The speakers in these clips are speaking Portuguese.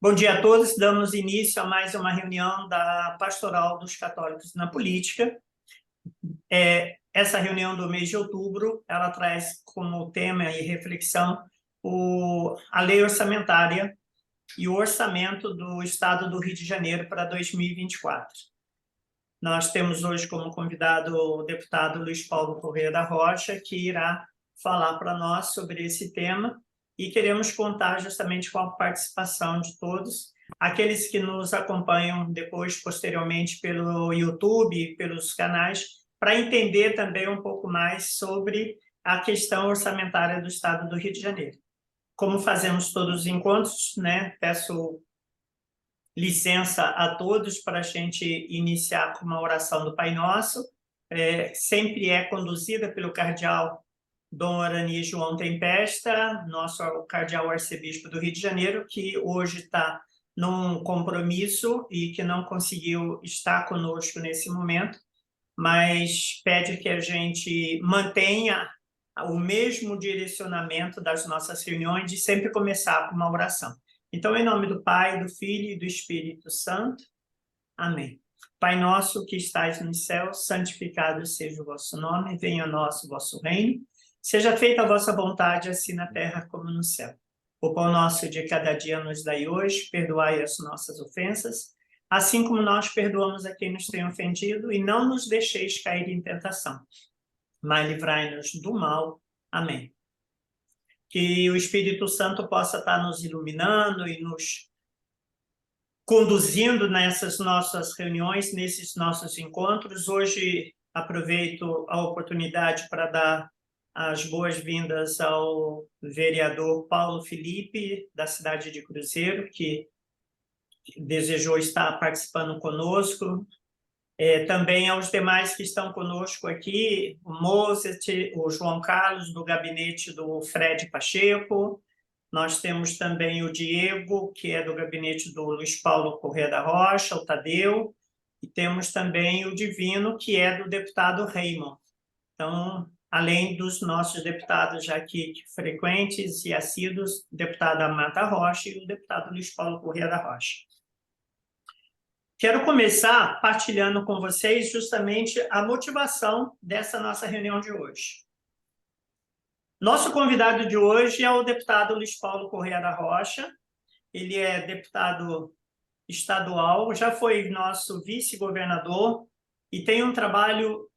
Bom dia a todos. Damos início a mais uma reunião da Pastoral dos Católicos na Política. Essa reunião do mês de outubro, ela traz como tema e reflexão a lei orçamentária e o orçamento do Estado do Rio de Janeiro para 2024. Nós temos hoje como convidado o deputado Luiz Paulo Corrêa da Rocha, que irá falar para nós sobre esse tema, e queremos contar justamente com a participação de todos, aqueles que nos acompanham depois, posteriormente, pelo YouTube, pelos canais, para entender também um pouco mais sobre a questão orçamentária do Estado do Rio de Janeiro. Como fazemos todos os encontros, né? Peço licença a todos para a gente iniciar com uma oração do Pai Nosso. Sempre é conduzida pelo cardeal Dom Arani João Tempesta, nosso cardeal arcebispo do Rio de Janeiro, que hoje está num compromisso e que não conseguiu estar conosco nesse momento, mas pede que a gente mantenha o mesmo direcionamento das nossas reuniões de sempre começar com uma oração. Então, em nome do Pai, do Filho e do Espírito Santo. Amém. Pai nosso que estais nos céus, santificado seja o vosso nome, venha a nós o vosso reino, seja feita a vossa vontade, assim na terra como no céu. O pão nosso de cada dia nos dai hoje, perdoai as nossas ofensas, assim como nós perdoamos a quem nos tem ofendido, e não nos deixeis cair em tentação, mas livrai-nos do mal. Amém. Que o Espírito Santo possa estar nos iluminando e nos conduzindo nessas nossas reuniões, nesses nossos encontros. Hoje aproveito a oportunidade para dar as boas-vindas ao vereador Paulo Felipe, da cidade de Cruzeiro, que desejou estar participando conosco. Também aos demais que estão conosco aqui, o Mozart, o João Carlos, do gabinete do Fred Pacheco. Nós temos também o Diego, que é do gabinete do Luiz Paulo Corrêa da Rocha, o Tadeu, e temos também o Divino, que é do deputado Raymond. Então, além dos nossos deputados já aqui frequentes e assíduos, o deputado Amata Rocha e o deputado Luiz Paulo Corrêa da Rocha. Quero começar partilhando com vocês justamente a motivação dessa nossa reunião de hoje. Nosso convidado de hoje é o deputado Luiz Paulo Corrêa da Rocha. Ele é deputado estadual, já foi nosso vice-governador e tem um trabalho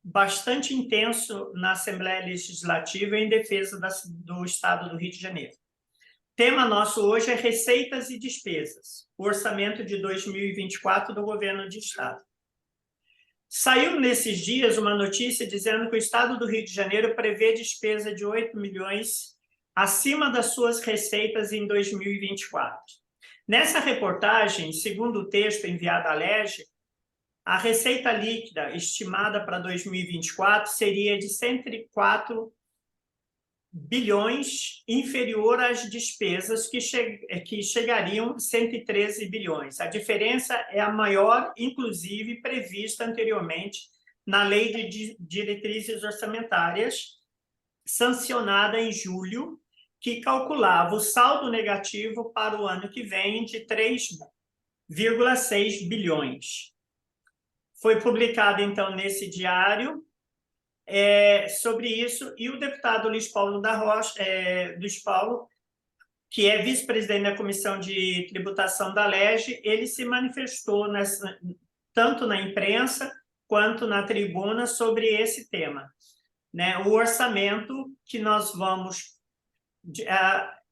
bastante intenso na Assembleia Legislativa em defesa do Estado do Rio de Janeiro. O tema nosso hoje é receitas e despesas, o orçamento de 2024 do governo de Estado. Saiu nesses dias uma notícia dizendo que o Estado do Rio de Janeiro prevê despesa de 8 milhões acima das suas receitas em 2024. Nessa reportagem, segundo o texto enviado à LERJ, a receita líquida estimada para 2024 seria de 104 bilhões, inferior às despesas que chegariam a 113 bilhões. A diferença é a maior, inclusive, prevista anteriormente na Lei de Diretrizes Orçamentárias, sancionada em julho, que calculava o saldo negativo para o ano que vem de 3,6 bilhões. Foi publicado, então, nesse diário, sobre isso, e o deputado Luiz Paulo da Rocha, que é vice-presidente da Comissão de Tributação da LERJ, ele se manifestou tanto na imprensa quanto na tribuna sobre esse tema, né? O orçamento que nós vamos...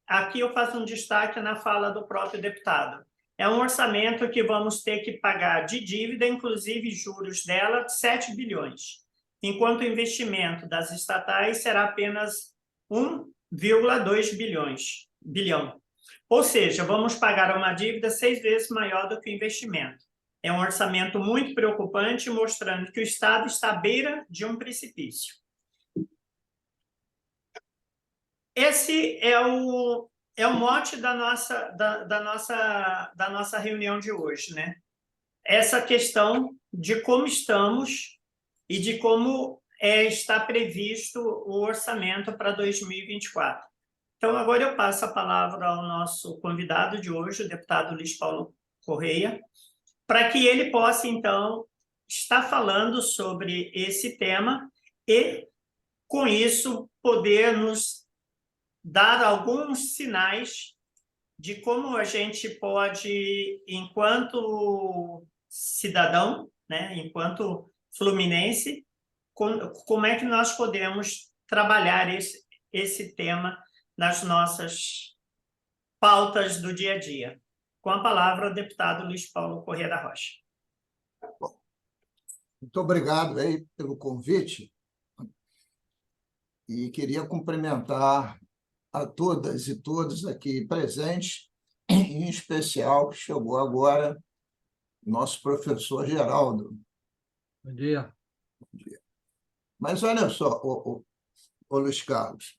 Aqui eu faço um destaque na fala do próprio deputado. É um orçamento que vamos ter que pagar de dívida, inclusive juros dela, 7 bilhões. Enquanto o investimento das estatais será apenas 1,2 bilhão. Ou seja, vamos pagar uma dívida 6 vezes maior do que o investimento. É um orçamento muito preocupante, mostrando que o Estado está à beira de um precipício. Esse é o mote da nossa reunião de hoje, né? Essa questão de como estamos e de como está previsto o orçamento para 2024. Então, agora eu passo a palavra ao nosso convidado de hoje, o deputado Luiz Paulo Correia, para que ele possa, então, estar falando sobre esse tema e, com isso, poder nos dar alguns sinais de como a gente pode, enquanto cidadão, né, enquanto fluminense, como é que nós podemos trabalhar esse tema nas nossas pautas do dia a dia. Com a palavra, o deputado Luiz Paulo Corrêa da Rocha. Bom, muito obrigado aí pelo convite e queria cumprimentar a todas e todos aqui presentes, em especial que chegou agora nosso professor Geraldo. Bom dia. Bom dia. Mas olha só, ô Luiz Carlos,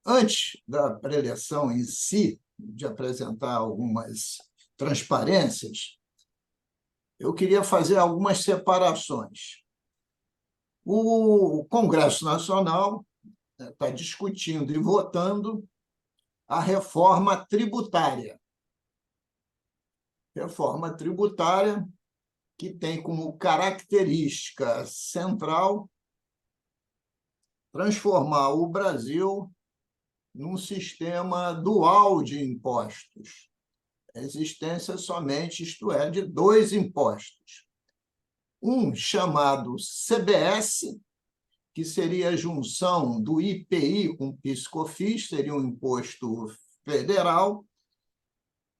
antes da preleção em si, de apresentar algumas transparências, eu queria fazer algumas separações. O Congresso Nacional está discutindo e votando a reforma tributária. Reforma tributária que tem como característica central transformar o Brasil num sistema dual de impostos. A existência somente, isto é, de dois impostos. Um chamado CBS, que seria a junção do IPI com o PIS/COFINS, seria um imposto federal,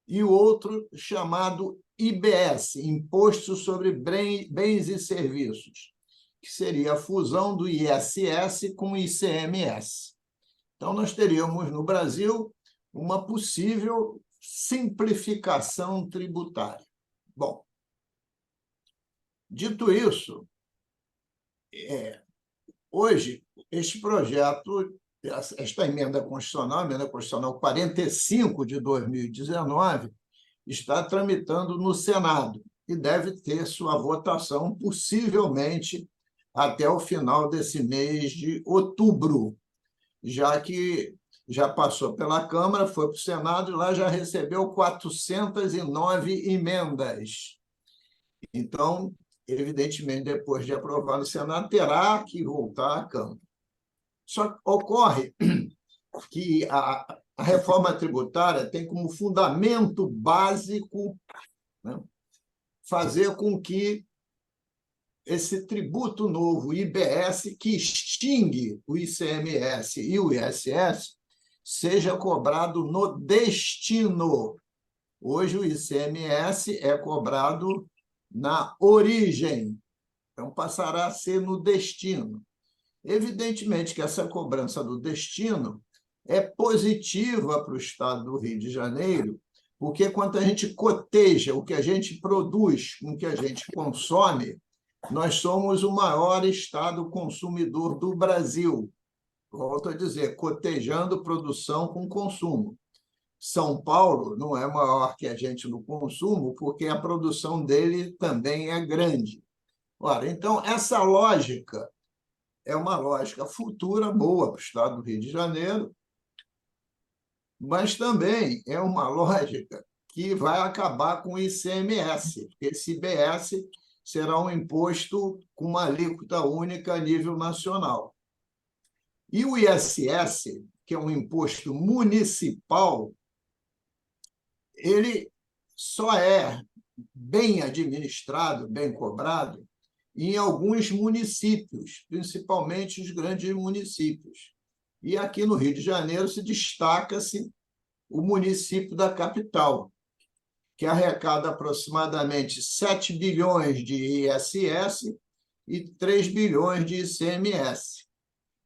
e o outro chamado IBS, Imposto sobre Bens e Serviços, que seria a fusão do ISS com o ICMS. Então, nós teríamos no Brasil uma possível simplificação tributária. Bom, dito isso, hoje, este projeto, esta emenda constitucional, a emenda constitucional 45 de 2019, está tramitando no Senado e deve ter sua votação, possivelmente, até o final desse mês de outubro, já que já passou pela Câmara, foi para o Senado e lá já recebeu 409 emendas. Então, evidentemente, depois de aprovar no Senado, terá que voltar à Câmara. Só que ocorre que a reforma tributária tem como fundamento básico, né, fazer com que esse tributo novo, IBS, que extingue o ICMS e o ISS, seja cobrado no destino. Hoje, o ICMS é cobrado na origem, então passará a ser no destino. Evidentemente que essa cobrança do destino é positiva para o Estado do Rio de Janeiro, porque quando a gente coteja o que a gente produz com o que a gente consome, nós somos o maior Estado consumidor do Brasil. Volto a dizer, cotejando produção com consumo. São Paulo não é maior que a gente no consumo, porque a produção dele também é grande. Ora, então, essa lógica é uma lógica futura boa para o Estado do Rio de Janeiro, mas também é uma lógica que vai acabar com o ICMS, porque esse IBS será um imposto com uma alíquota única a nível nacional. E o ISS, que é um imposto municipal, ele só é bem administrado, bem cobrado, em alguns municípios, principalmente os grandes municípios. E aqui no Rio de Janeiro se destaca-se o município da capital, que arrecada aproximadamente 7 bilhões de ISS e 3 bilhões de ICMS.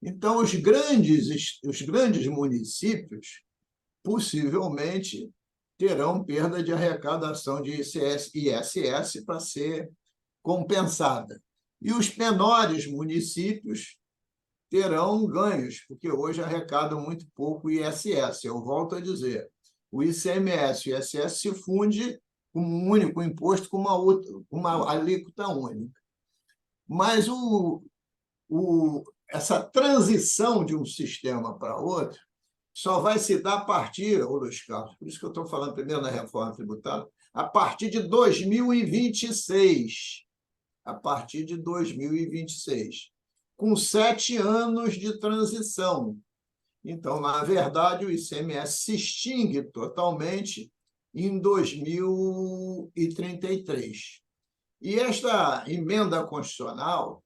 Então, os grandes municípios possivelmente terão perda de arrecadação de ICS e ISS para ser compensada. E os menores municípios terão ganhos, porque hoje arrecadam muito pouco ISS. Eu volto a dizer, o ICMS e o ISS se funde com um único imposto, com uma alíquota única. Mas essa transição de um sistema para outro só vai se dar a partir, ô Luiz Carlos, por isso que eu estou falando primeiro na reforma tributária, a partir de 2026. A partir de 2026, com 7 anos de transição. Então, na verdade, o ICMS se extingue totalmente em 2033. E esta emenda constitucional,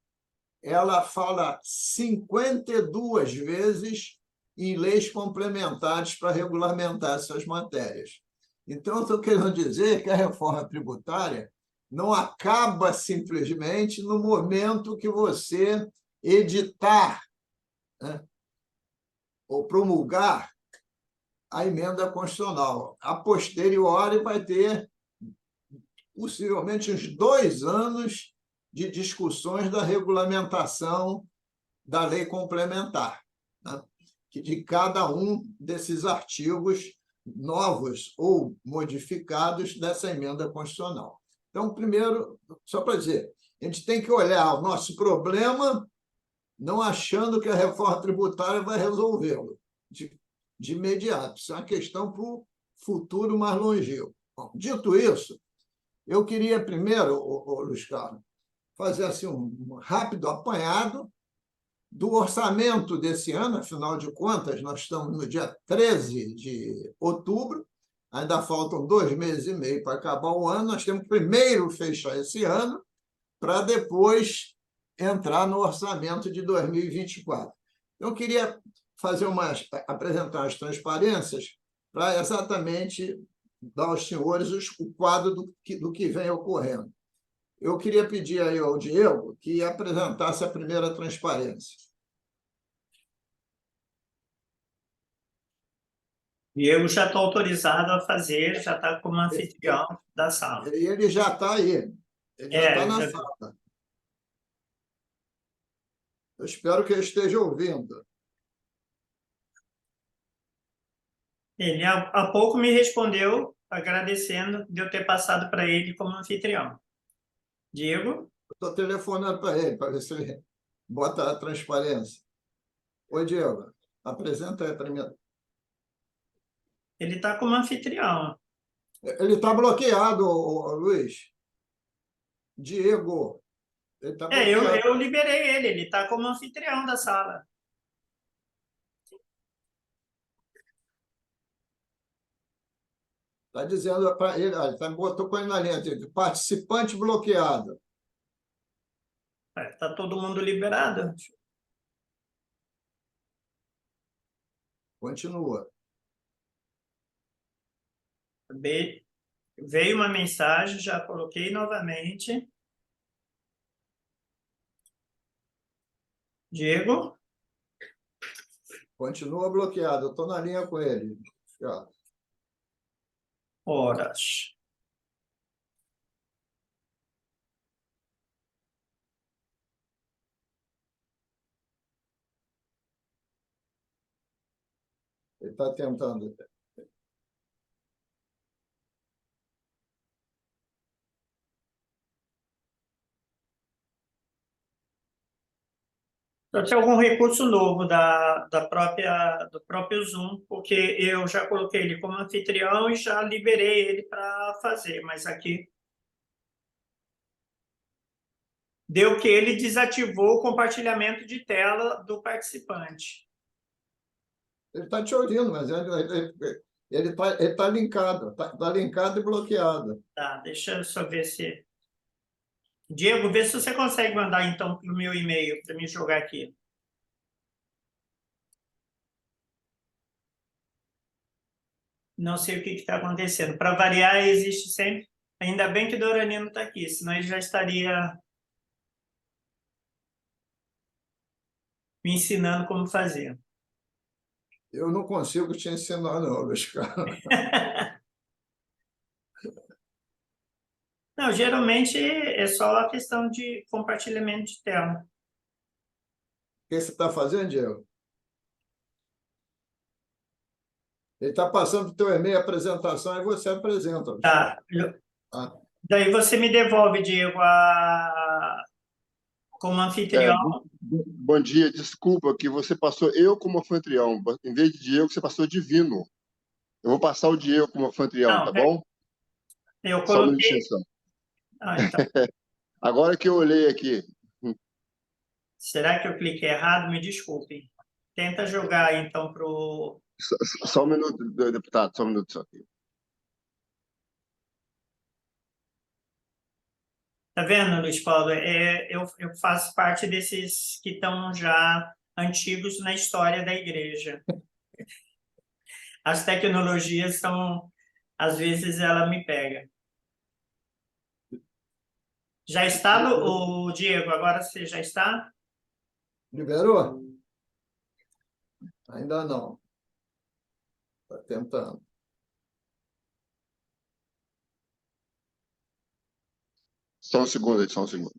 ela fala 52 vezes em leis complementares para regulamentar essas matérias. Então, eu estou querendo dizer que a reforma tributária não acaba simplesmente no momento que você editar, né, ou promulgar a emenda constitucional. A posteriori vai ter, possivelmente, uns 2 anos de discussões da regulamentação da lei complementar, né, de cada um desses artigos novos ou modificados dessa emenda constitucional. Então, primeiro, só para dizer, a gente tem que olhar o nosso problema não achando que a reforma tributária vai resolvê-lo de imediato. Isso é uma questão para o futuro mais longevo. Bom, dito isso, eu queria primeiro, Luiz Carlos, fazer assim, um rápido apanhado do orçamento desse ano. Afinal de contas, nós estamos no dia 13 de outubro, ainda faltam 2 meses e meio para acabar o ano. Nós temos que primeiro fechar esse ano para depois entrar no orçamento de 2024. Eu queria apresentar as transparências para exatamente dar aos senhores o quadro do que vem ocorrendo. Eu queria pedir aí ao Diego que apresentasse a primeira transparência. Diego já está autorizado a fazer, já está como anfitrião da sala. Ele já está aí, ele já está na sala. Eu espero que ele esteja ouvindo. Ele há pouco me respondeu agradecendo de eu ter passado para ele como anfitrião. Diego? Estou telefonando para ele, para ver se ele bota a transparência. Oi, Diego, apresenta aí para mim. Ele está como anfitrião. Ele está bloqueado, Luiz. Diego. Ele tá bloqueado. Eu liberei ele está como anfitrião da sala. Está dizendo para ele, botou com ele na linha, participante bloqueado. Está todo mundo liberado. Continua. Veio uma mensagem, já coloquei novamente. Diego? Continua bloqueado, eu estou na linha com ele. Horas. Ele está tentando. Pode ser algum recurso novo do próprio Zoom, porque eu já coloquei ele como anfitrião e já liberei ele para fazer, mas aqui deu que ele desativou o compartilhamento de tela do participante. Ele está te ouvindo, mas ele tá linkado. Está linkado e bloqueado. Tá, deixa eu só ver se... Diego, vê se você consegue mandar, então, para o meu e-mail, para me jogar aqui. Não sei o que está acontecendo. Para variar, existe sempre... Ainda bem que o Doranino está aqui, senão ele já estaria me ensinando como fazer. Eu não consigo te ensinar, não, Luiz Carlos. Não, geralmente é só a questão de compartilhamento de tela. O que você está fazendo, Diego? Ele está passando o teu e-mail a apresentação e você apresenta. Tá. Daí você me devolve, Diego, como anfitrião, Bom dia, desculpa que você passou eu como anfitrião. Em vez de Diego, você passou Divino. Eu vou passar o Diego como anfitrião, Não, tá bom? eu Só um minutinho coloquei. só. Então, Agora que eu olhei aqui. será que eu cliquei errado? Me desculpem. Tenta jogar, então, para o. Só um minuto, deputado, só um minuto só. Tá vendo, Luiz Paulo? Eu faço parte desses que estão já antigos na história da igreja. As tecnologias são, às vezes, ela me pega. Já está, o Diego? Agora você já está? Liberou? Ainda não. Está tentando. Só um segundo aí, só um segundo.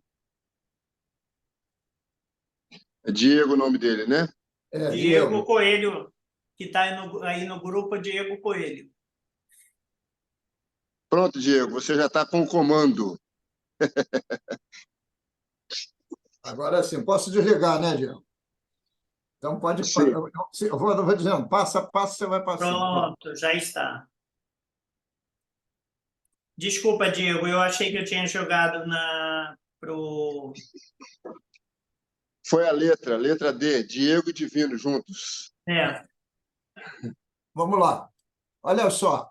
É Diego o nome dele, né? Diego Coelho, que está aí no grupo, Diego Coelho. Pronto, Diego, você já está com o comando. Agora sim, posso desligar, né, Diego? Então pode. Sim. Eu vou dizendo, passo a passo, você vai passando. Pronto, já está. Desculpa, Diego, eu achei que eu tinha jogado pro. Foi a letra D, Diego e Divino juntos. Vamos lá. Olha só,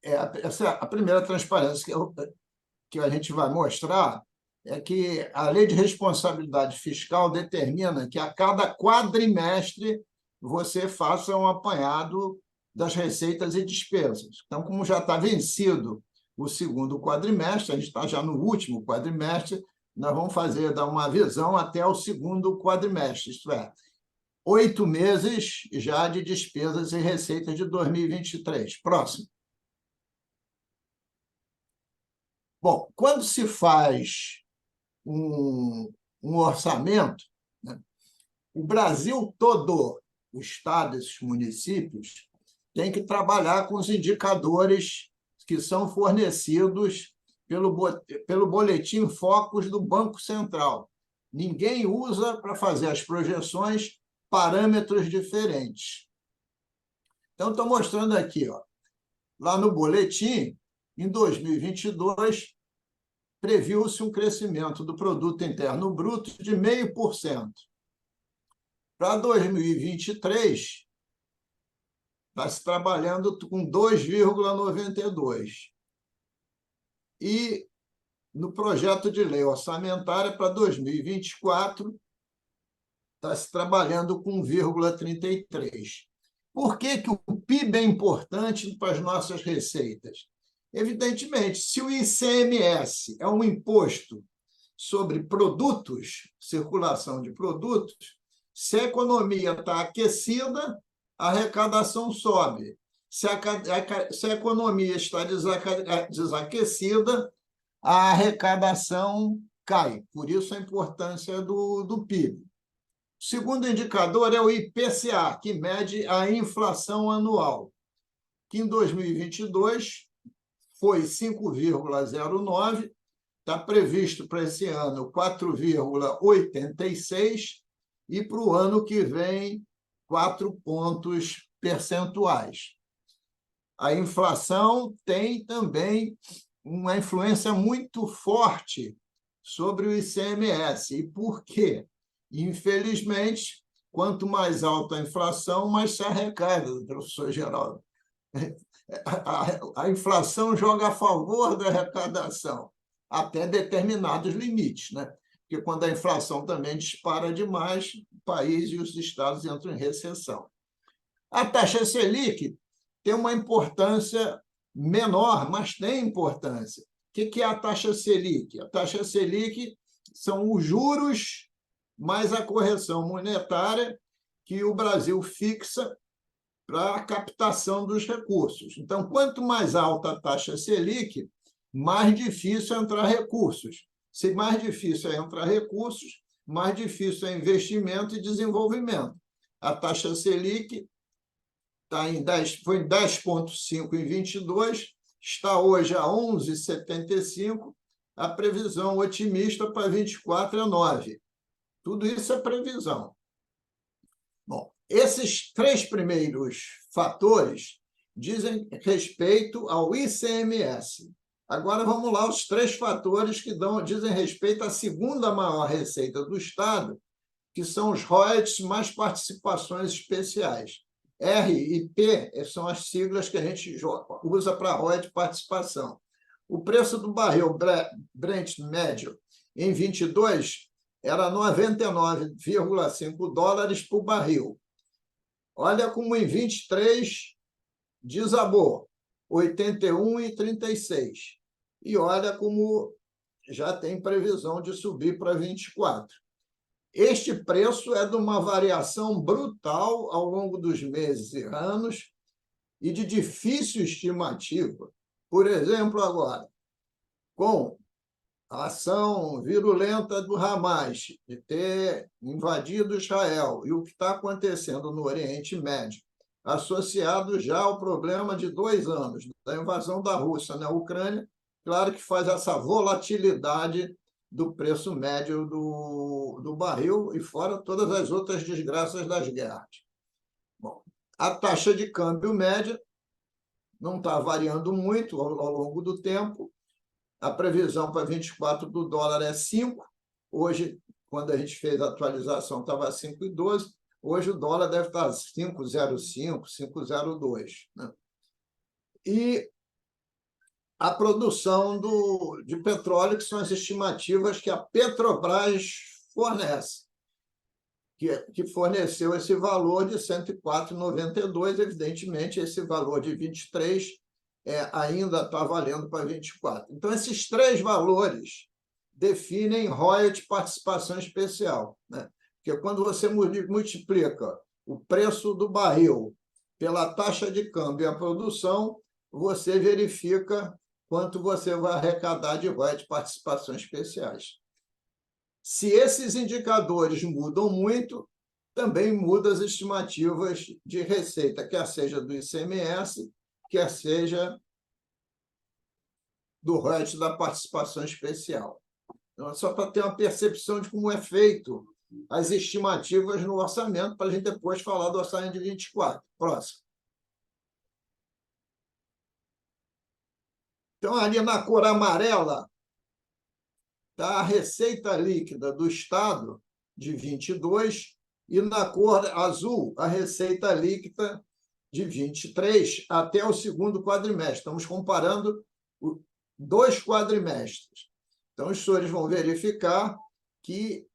essa é a primeira transparência que a gente vai mostrar, é que a Lei de Responsabilidade Fiscal determina que a cada quadrimestre você faça um apanhado das receitas e despesas. Então, como já está vencido o segundo quadrimestre, a gente está já no último quadrimestre, nós vamos dar uma visão até o segundo quadrimestre, isto é, 8 meses já de despesas e receitas de 2023. Próximo. Bom, quando se faz um orçamento, né, o Brasil todo, o Estado, esses municípios, tem que trabalhar com os indicadores que são fornecidos pelo Boletim Focus do Banco Central. Ninguém usa para fazer as projeções parâmetros diferentes. Então, estou mostrando aqui, ó, lá no boletim, em 2022, previu-se um crescimento do produto interno bruto de 0,5%. Para 2023, está se trabalhando com 2,92%. E no projeto de lei orçamentária para 2024, está se trabalhando com 1,33%. Por que o PIB é importante para as nossas receitas? Evidentemente, se o ICMS é um imposto sobre produtos, circulação de produtos, se a economia está aquecida, a arrecadação sobe. Se a economia está desaquecida, a arrecadação cai. Por isso a importância do PIB. O segundo indicador é o IPCA, que mede a inflação anual, que em 2022 foi 5,09%, está previsto para esse ano 4,86% e para o ano que vem 4 pontos percentuais. A inflação tem também uma influência muito forte sobre o ICMS. E por quê? Infelizmente, quanto mais alta a inflação, mais se arrecada, professor Geraldo. A inflação joga a favor da arrecadação, até determinados limites, né? Porque quando a inflação também dispara demais, o país e os estados entram em recessão. A taxa Selic tem uma importância menor, mas tem importância. O que é a taxa Selic? A taxa Selic são os juros mais a correção monetária que o Brasil fixa para a captação dos recursos. Então, quanto mais alta a taxa Selic, mais difícil é entrar recursos. Se mais difícil é entrar recursos, mais difícil é investimento e desenvolvimento. A taxa Selic foi em 10,5 em 22, está hoje a 11,75, a previsão otimista para 24 é 9. Tudo isso é previsão. Bom, esses 3 primeiros fatores dizem respeito ao ICMS. Agora vamos lá, os 3 fatores que dizem respeito à segunda maior receita do Estado, que são os royalties mais participações especiais. R e P são as siglas que a gente usa para royalties participação. O preço do barril Brent médio em 22 era 99,5 dólares por barril. Olha como em 23 desabou, 81,36. E olha como já tem previsão de subir para 24. Este preço é de uma variação brutal ao longo dos meses e anos e de difícil estimativa. Por exemplo, agora, com a ação virulenta do Hamas de ter invadido Israel e o que está acontecendo no Oriente Médio, associado já ao problema de 2 anos da invasão da Rússia na Ucrânia, claro que faz essa volatilidade do preço médio do barril e fora todas as outras desgraças das guerras. Bom, a taxa de câmbio média não está variando muito ao longo do tempo. A previsão para 24 do dólar é 5. Hoje, quando a gente fez a atualização, estava 5,12. Hoje o dólar deve estar 5,05, 5,02. Né? E a produção de petróleo, que são as estimativas que a Petrobras fornece, que forneceu esse valor de 104,92. Evidentemente, esse valor de 23 ainda está valendo para 24. Então, esses 3 valores definem royalty participação especial. Né? Porque quando você multiplica o preço do barril pela taxa de câmbio e a produção, você verifica quanto você vai arrecadar de royalties de participação especiais. Se esses indicadores mudam muito, também mudam as estimativas de receita, quer seja do ICMS, quer seja do royalties da participação especial. Então, só para ter uma percepção de como é feito as estimativas no orçamento, para a gente depois falar do orçamento de 24. Próximo. Então, ali na cor amarela, está a receita líquida do Estado de 22 e na cor azul, a receita líquida de 23 até o segundo quadrimestre. Estamos comparando 2 quadrimestres. Então, os senhores vão verificar que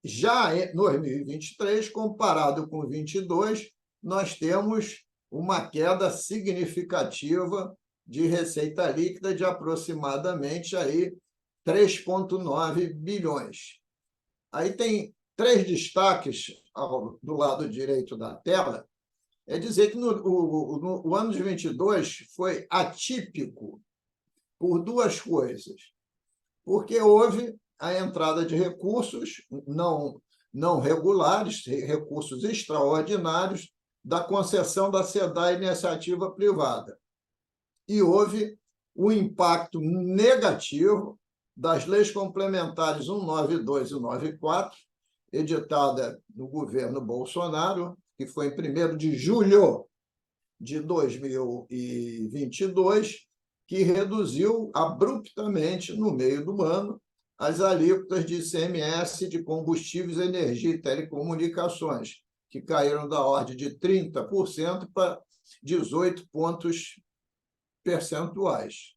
já em 2023, comparado com 22, nós temos uma queda significativa de receita líquida de aproximadamente aí 3,9 bilhões. Aí tem 3 destaques do lado direito da tela. É dizer que o ano de 22 foi atípico por 2 coisas. Porque houve a entrada de recursos não regulares, recursos extraordinários, da concessão da SEDAI iniciativa privada. E houve o impacto negativo das leis complementares 192 e 194, editada no governo Bolsonaro, que foi em 1º de julho de 2022, que reduziu abruptamente, no meio do ano, as alíquotas de ICMS de combustíveis, energia e telecomunicações, que caíram da ordem de 30% para 18 pontos percentuais.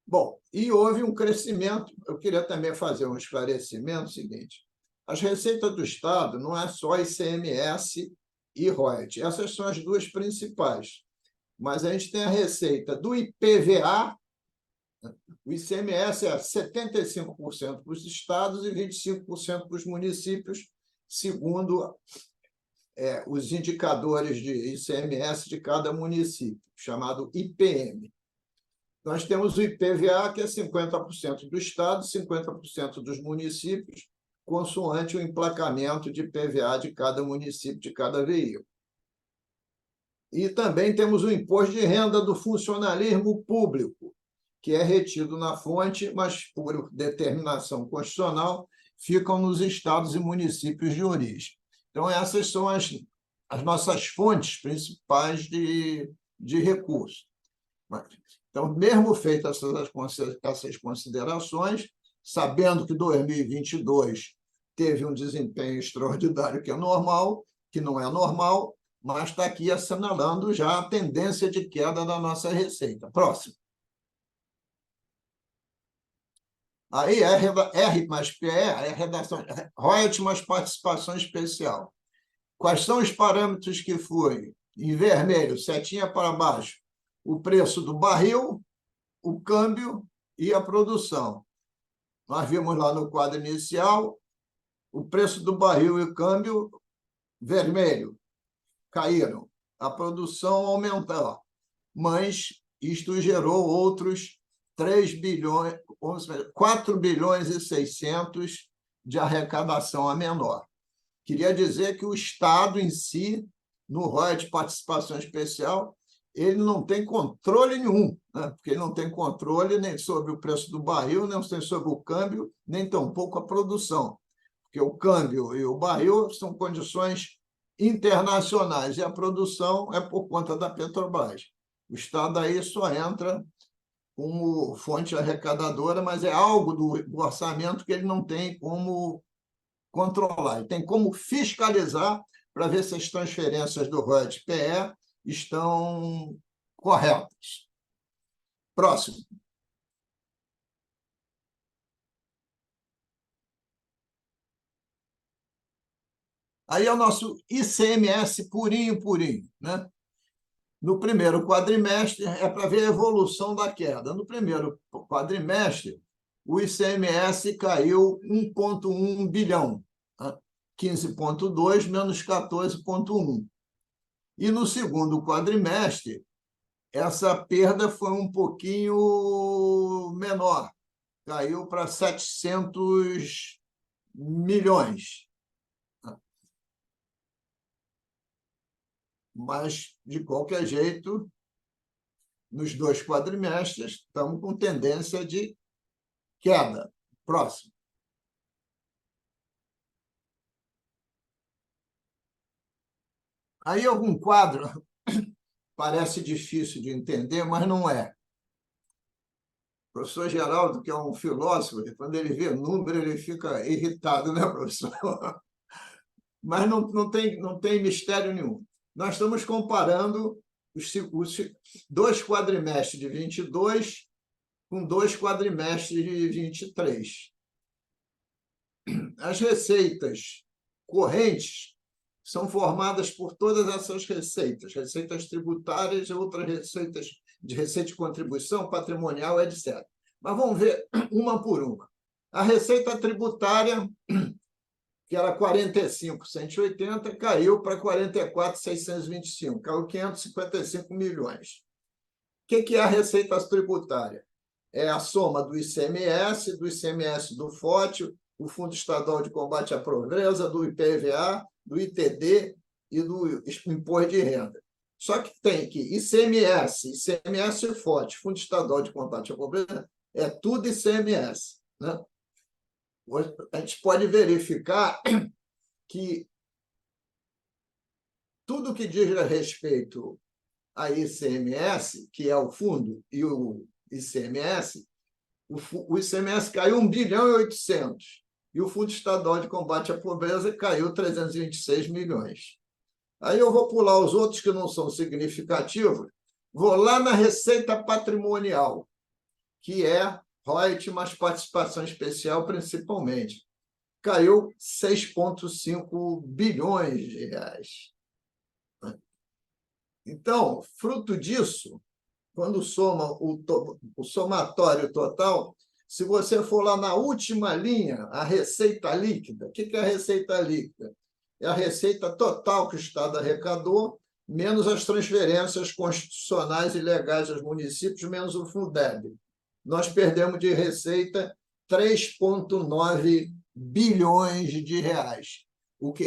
Bom, e houve um crescimento. Eu queria também fazer um esclarecimento seguinte. As receitas do Estado não é só ICMS e royalties. Essas são as 2 principais. Mas a gente tem a receita do IPVA. O ICMS é 75% para os estados e 25% para os municípios, segundo os indicadores de ICMS de cada município, chamado IPM. Nós temos o IPVA, que é 50% do estado, 50% dos municípios, consoante o emplacamento de IPVA de cada município, de cada veículo. E também temos o imposto de renda do funcionalismo público, que é retido na fonte, mas, por determinação constitucional, ficam nos estados e municípios de origem. Então, essas são as nossas fontes principais de recursos. Então, mesmo feitas essas considerações, sabendo que 2022 teve um desempenho extraordinário que não é normal, mas está aqui assinalando já a tendência de queda da nossa receita. Próximo. Aí, R mais PE, é a redação, royalties mais participação especial. Quais são os parâmetros que foi? Em vermelho, setinha para baixo, o preço do barril, o câmbio e a produção. Nós vimos lá no quadro inicial, o preço do barril e o câmbio, vermelho, caíram. A produção aumentou, mas isto gerou outros 4 bilhões e 600 de arrecadação a menor. Queria dizer que o Estado em si, no royalties de participação especial, ele não tem controle nenhum, né? Porque ele não tem controle nem sobre o preço do barril, nem sobre o câmbio, nem tampouco a produção. Porque o câmbio e o barril são condições internacionais e a produção é por conta da Petrobras. O Estado aí só entra como fonte arrecadadora, mas é algo do orçamento que ele não tem como controlar. Ele tem como fiscalizar para ver se as transferências do royalties PE estão corretas. Próximo. Aí é o nosso ICMS purinho, purinho, né? No primeiro quadrimestre, é para ver a evolução da queda. No primeiro quadrimestre, o ICMS caiu 1,1 bilhão, 15,2 menos 14,1. E no segundo quadrimestre, essa perda foi um pouquinho menor, caiu para 700 milhões. Mas, de qualquer jeito, nos 2 quadrimestres, estamos com tendência de queda. Próximo. Aí algum quadro parece difícil de entender, mas não é. O professor Geraldo, que é um filósofo, quando ele vê número, ele fica irritado, né, professor? Mas não tem mistério nenhum. Nós estamos comparando os 2 quadrimestres de 22 com 2 quadrimestres de 23. As receitas correntes são formadas por todas essas receitas tributárias e outras receitas de receita de contribuição, patrimonial, etc. Mas vamos ver uma por uma. A receita tributária, que era 45.180, caiu para 44.625, caiu 555 milhões. O que é a receita tributária? É a soma do ICMS do FOT, o Fundo Estadual de Combate à Pobreza, do IPVA, do ITD e do Imposto de Renda. Só que tem que ICMS e FOT, Fundo Estadual de Combate à Pobreza, é tudo ICMS, né? A gente pode verificar que tudo que diz respeito a ICMS, que é o fundo, e o ICMS, o ICMS caiu 1 bilhão e 800, e o Fundo Estadual de Combate à Pobreza caiu 326 milhões. Aí eu vou pular os outros que não são significativos, vou lá na receita patrimonial, que é royalties mais participação especial, principalmente. Caiu 6,5 bilhões de reais. Então, fruto disso, quando soma o somatório total, se você for lá na última linha, a receita líquida, o que é a receita líquida? É a receita total que o Estado arrecadou, menos as transferências constitucionais e legais aos municípios, menos o Fundeb. Nós perdemos de receita 3,9 bilhões de reais, o que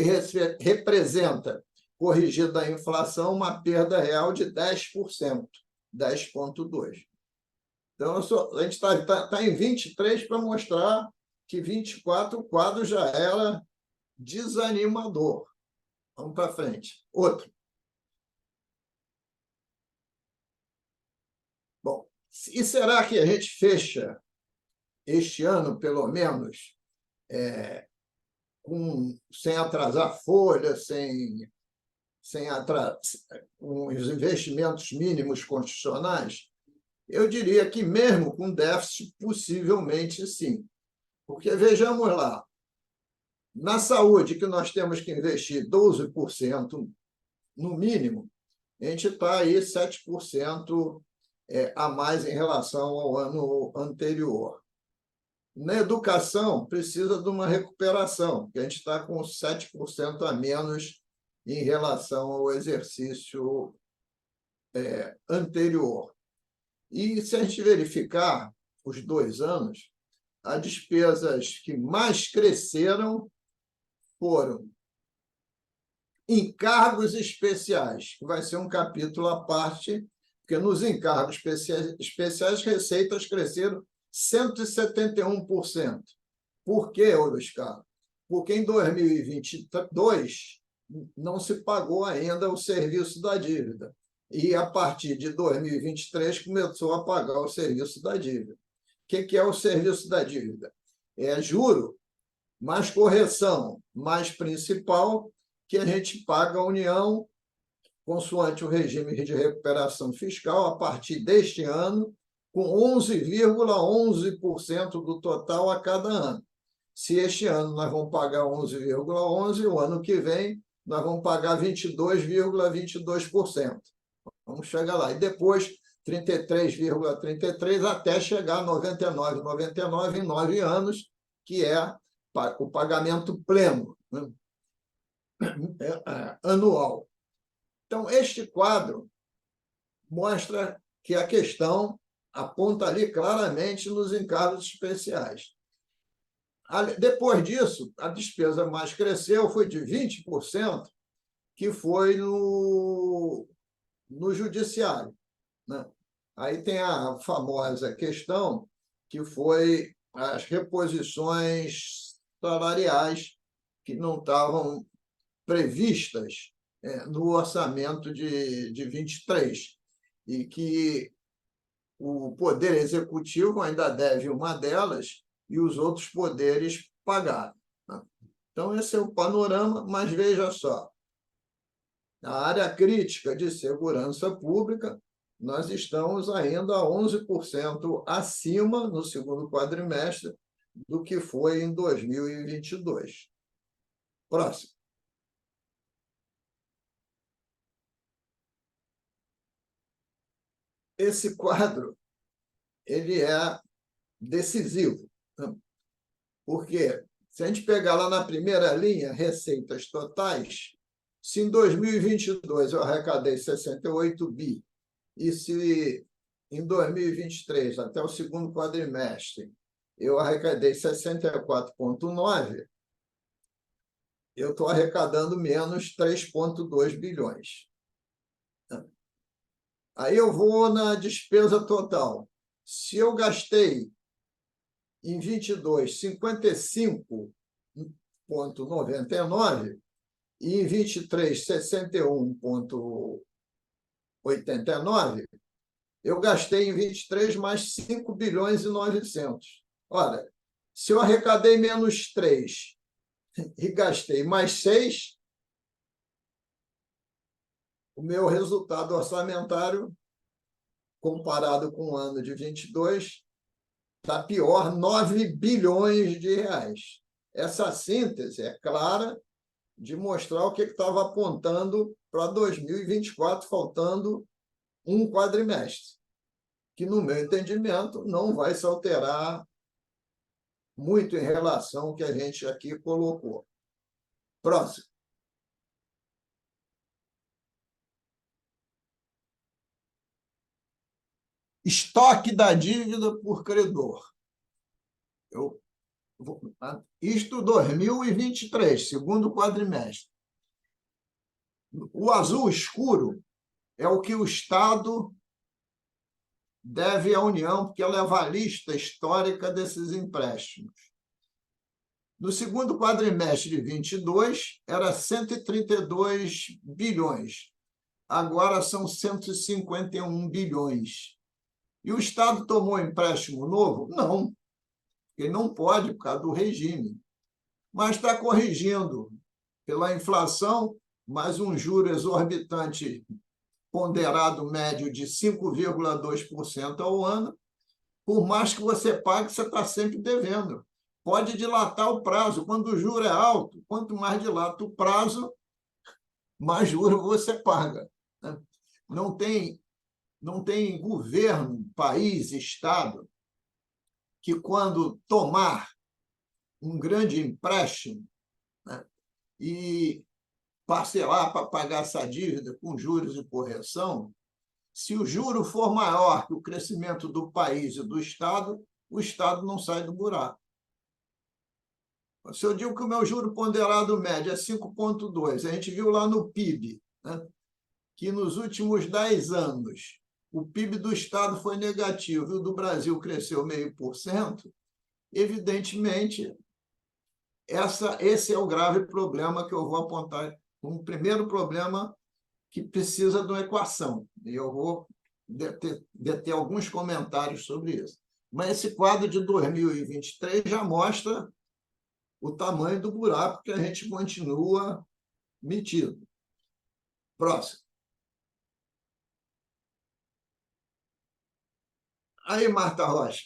representa, corrigida a inflação, uma perda real de 10%, 10,2%. Então, a gente está em 23 para mostrar que 24 o quadro já era desanimador. Vamos para frente. Outro. Bom, e será que a gente fecha este ano, pelo menos, sem atrasar folha, com os investimentos mínimos constitucionais? Eu diria que, mesmo com déficit, possivelmente sim. Porque, vejamos lá, na saúde, que nós temos que investir 12% no mínimo, a gente está aí 7% a mais em relação ao ano anterior. Na educação, precisa de uma recuperação, que a gente está com 7% a menos em relação ao exercício anterior. E, se a gente verificar os 2 anos, as despesas que mais cresceram foram encargos especiais, que vai ser um capítulo à parte, porque nos encargos especiais, receitas cresceram 171%. Por quê, Euroscar? Porque em 2022 não se pagou ainda o serviço da dívida. E, a partir de 2023, começou a pagar o serviço da dívida. O que é o serviço da dívida? É juro, mais correção, mais principal, que a gente paga à União, consoante o regime de recuperação fiscal, a partir deste ano, com 11,11% do total a cada ano. Se este ano nós vamos pagar 11,11%, o ano que vem nós vamos pagar 22,22%. Vamos chegar lá. E depois 33,33% até chegar a 99,99% em 9 anos, que é o pagamento pleno, né? Anual. Então, este quadro mostra que a questão aponta ali claramente nos encargos especiais. Depois disso, a despesa mais cresceu, foi de 20%, que foi no judiciário, né? Aí tem a famosa questão, que foi as reposições salariais que não estavam previstas no orçamento de 23, e que o Poder Executivo ainda deve uma delas e os outros poderes pagaram, né? Então, esse é o panorama, mas veja só, na área crítica de segurança pública, nós estamos ainda 11% acima, no segundo quadrimestre, do que foi em 2022. Próximo. Esse quadro ele é decisivo, né? Porque, se a gente pegar lá na primeira linha, receitas totais, se em 2022 eu arrecadei 68 bi, e se em 2023, até o segundo quadrimestre, eu arrecadei 64,9, eu estou arrecadando menos 3,2 bilhões. Aí eu vou na despesa total. Se eu gastei em 22 55,99 e em 23 61,89, eu gastei em 23 mais 5 bilhões e 900. Ora, se eu arrecadei menos 3 e gastei mais 6, o meu resultado orçamentário, comparado com o ano de 22, está pior, 9 bilhões de reais. Essa síntese é clara de mostrar o que estava apontando para 2024, faltando um quadrimestre, que, no meu entendimento, não vai se alterar muito em relação ao que a gente aqui colocou. Próximo. Estoque da dívida por credor. Isto 2023, segundo quadrimestre. O azul escuro é o que o Estado deve à União, porque ela é avalista histórica desses empréstimos. No segundo quadrimestre de 22, era 132 bilhões. Agora são 151 bilhões. E o Estado tomou empréstimo novo? Não, ele não pode por causa do regime. Mas está corrigindo pela inflação, mais um juro exorbitante ponderado médio de 5,2% ao ano. Por mais que você pague, você está sempre devendo. Pode dilatar o prazo. Quando o juro é alto, quanto mais dilata o prazo, mais juro você paga. Não tem governo, país, Estado, que quando tomar um grande empréstimo, né, e parcelar para pagar essa dívida com juros e correção, se o juro for maior que o crescimento do país e do Estado, o Estado não sai do buraco. Se eu digo que o meu juro ponderado médio é 5,2, a gente viu lá no PIB, né, que nos últimos 10 anos o PIB do Estado foi negativo e o do Brasil cresceu 0,5%, evidentemente, esse é o grave problema que eu vou apontar como primeiro problema que precisa de uma equação. E eu vou deter alguns comentários sobre isso. Mas esse quadro de 2023 já mostra o tamanho do buraco que a gente continua metido. Próximo. Aí, Marta Rocha,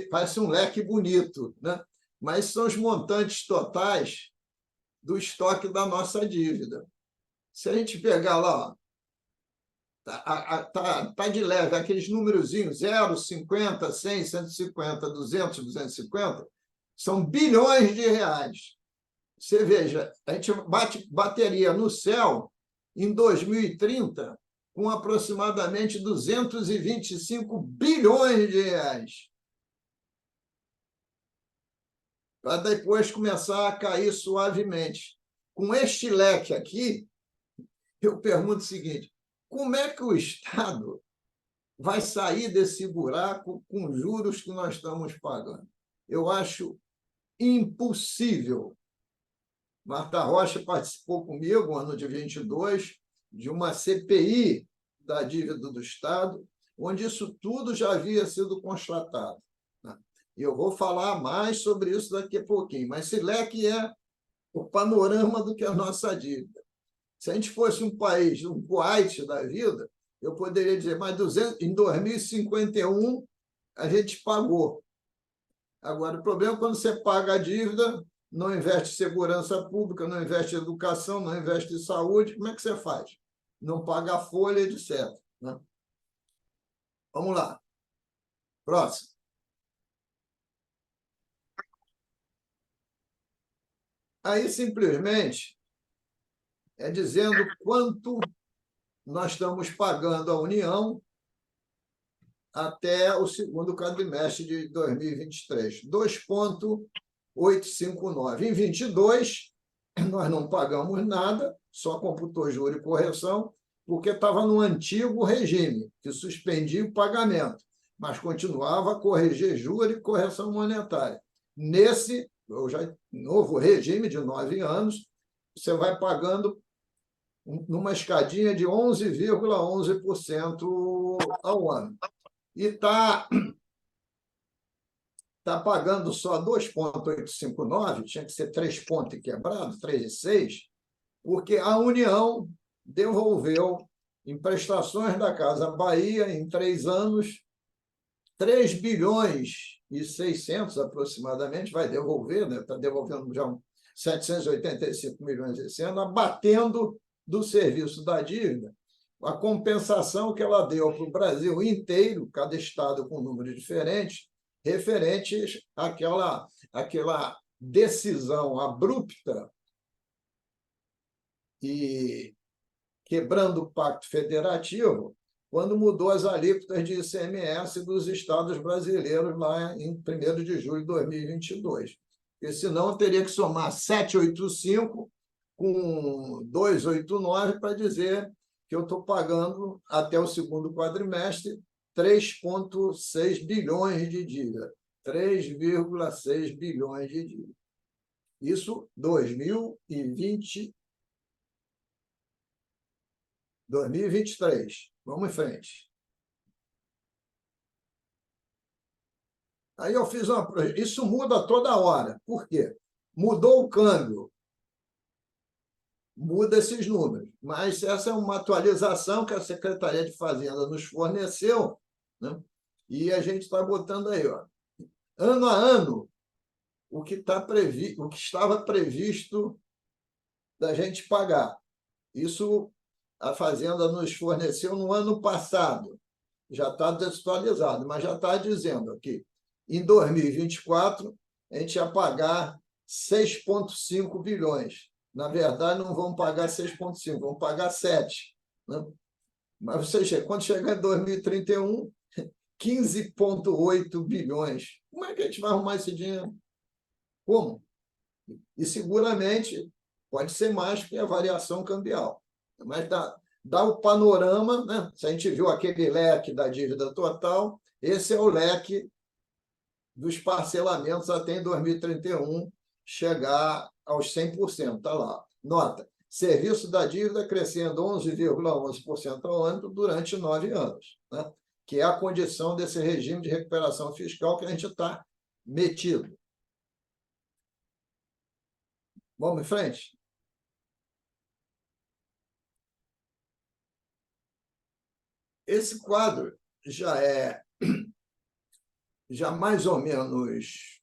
parece um leque bonito, né? Mas são os montantes totais do estoque da nossa dívida. Se a gente pegar lá, tá de leve, aqueles númerozinhos, 0, 50, 100, 150, 200, 250, são bilhões de reais. Você veja, a gente bateria no céu em 2030 com aproximadamente 225 bilhões de reais. Para depois começar a cair suavemente. Com este leque aqui, eu pergunto o seguinte: como é que o Estado vai sair desse buraco com os juros que nós estamos pagando? Eu acho impossível. Marta Rocha participou comigo, no ano de 22, de uma CPI da dívida do Estado, onde isso tudo já havia sido constatado. E eu vou falar mais sobre isso daqui a pouquinho, mas esse leque é o panorama do que é a nossa dívida. Se a gente fosse um país, um Kuwait da vida, eu poderia dizer, mas em 2051 a gente pagou. Agora, o problema é quando você paga a dívida, não investe em segurança pública, não investe em educação, não investe em saúde, como é que você faz? Não paga a folha, etc. Né? Vamos lá. Próximo. Aí, simplesmente, é dizendo quanto nós estamos pagando à União até o segundo quadrimestre de 2023. 2,859. Em 22, nós não pagamos nada, só computou juro e correção, porque estava no antigo regime, que suspendia o pagamento, mas continuava a corrigir juro e correção monetária. Nesse novo regime de 9 anos, você vai pagando numa escadinha de 11,11% ao ano. E está pagando só 2,859, tinha que ser 3 pontos e quebrado, 3,6, porque a União devolveu em prestações da Casa Bahia, em 3 anos, 3 bilhões e 600 aproximadamente, vai devolver, né? Está devolvendo já 785 milhões esse ano, abatendo do serviço da dívida a compensação que ela deu para o Brasil inteiro, cada estado com um número diferente, referentes àquela decisão abrupta e quebrando o pacto federativo, quando mudou as alíquotas de ICMS dos estados brasileiros lá em 1º de julho de 2022. Porque senão teria que somar 785 com 289 para dizer que eu estou pagando até o segundo quadrimestre 3,6 bilhões de dívida. 3,6 bilhões de dívida. Isso 2020, 2023. Vamos em frente. Aí eu fiz uma... Isso muda toda hora. Por quê? Mudou o câmbio. Muda esses números. Mas essa é uma atualização que a Secretaria de Fazenda nos forneceu, né? E a gente está botando aí, ó, ano a ano, o que estava previsto da gente pagar. Isso a Fazenda nos forneceu no ano passado. Já está desatualizado, mas já está dizendo aqui, em 2024, a gente ia pagar 6,5 bilhões. Na verdade, não vão pagar 6,5, vão pagar 7. Né? Mas quando chegar em 2031, 15,8 bilhões. Como é que a gente vai arrumar esse dinheiro? Como? E seguramente pode ser mais que a variação cambial. Mas dá o panorama, né? Se a gente viu aquele leque da dívida total, esse é o leque dos parcelamentos até em 2031 chegar aos 100%. Está lá. Nota, serviço da dívida crescendo 11,11% ao ano durante 9 anos, né? Que é a condição desse regime de recuperação fiscal que a gente está metido. Vamos em frente? Esse quadro já mais ou menos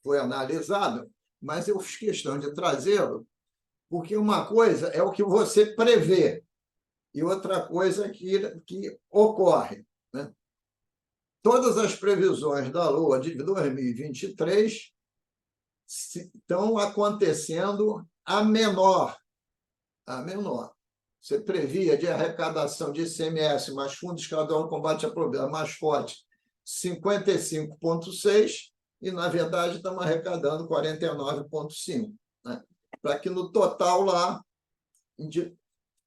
foi analisado, mas eu fiz questão de trazê-lo, porque uma coisa é o que você prevê e outra coisa é que ocorre, né? Todas as previsões da LOA de 2023 estão acontecendo a menor. Você previa de arrecadação de ICMS mais Fundo Estadual de Combate a Problemas mais forte 55,6 e, na verdade, estamos arrecadando 49,5. Né? Para que no total lá,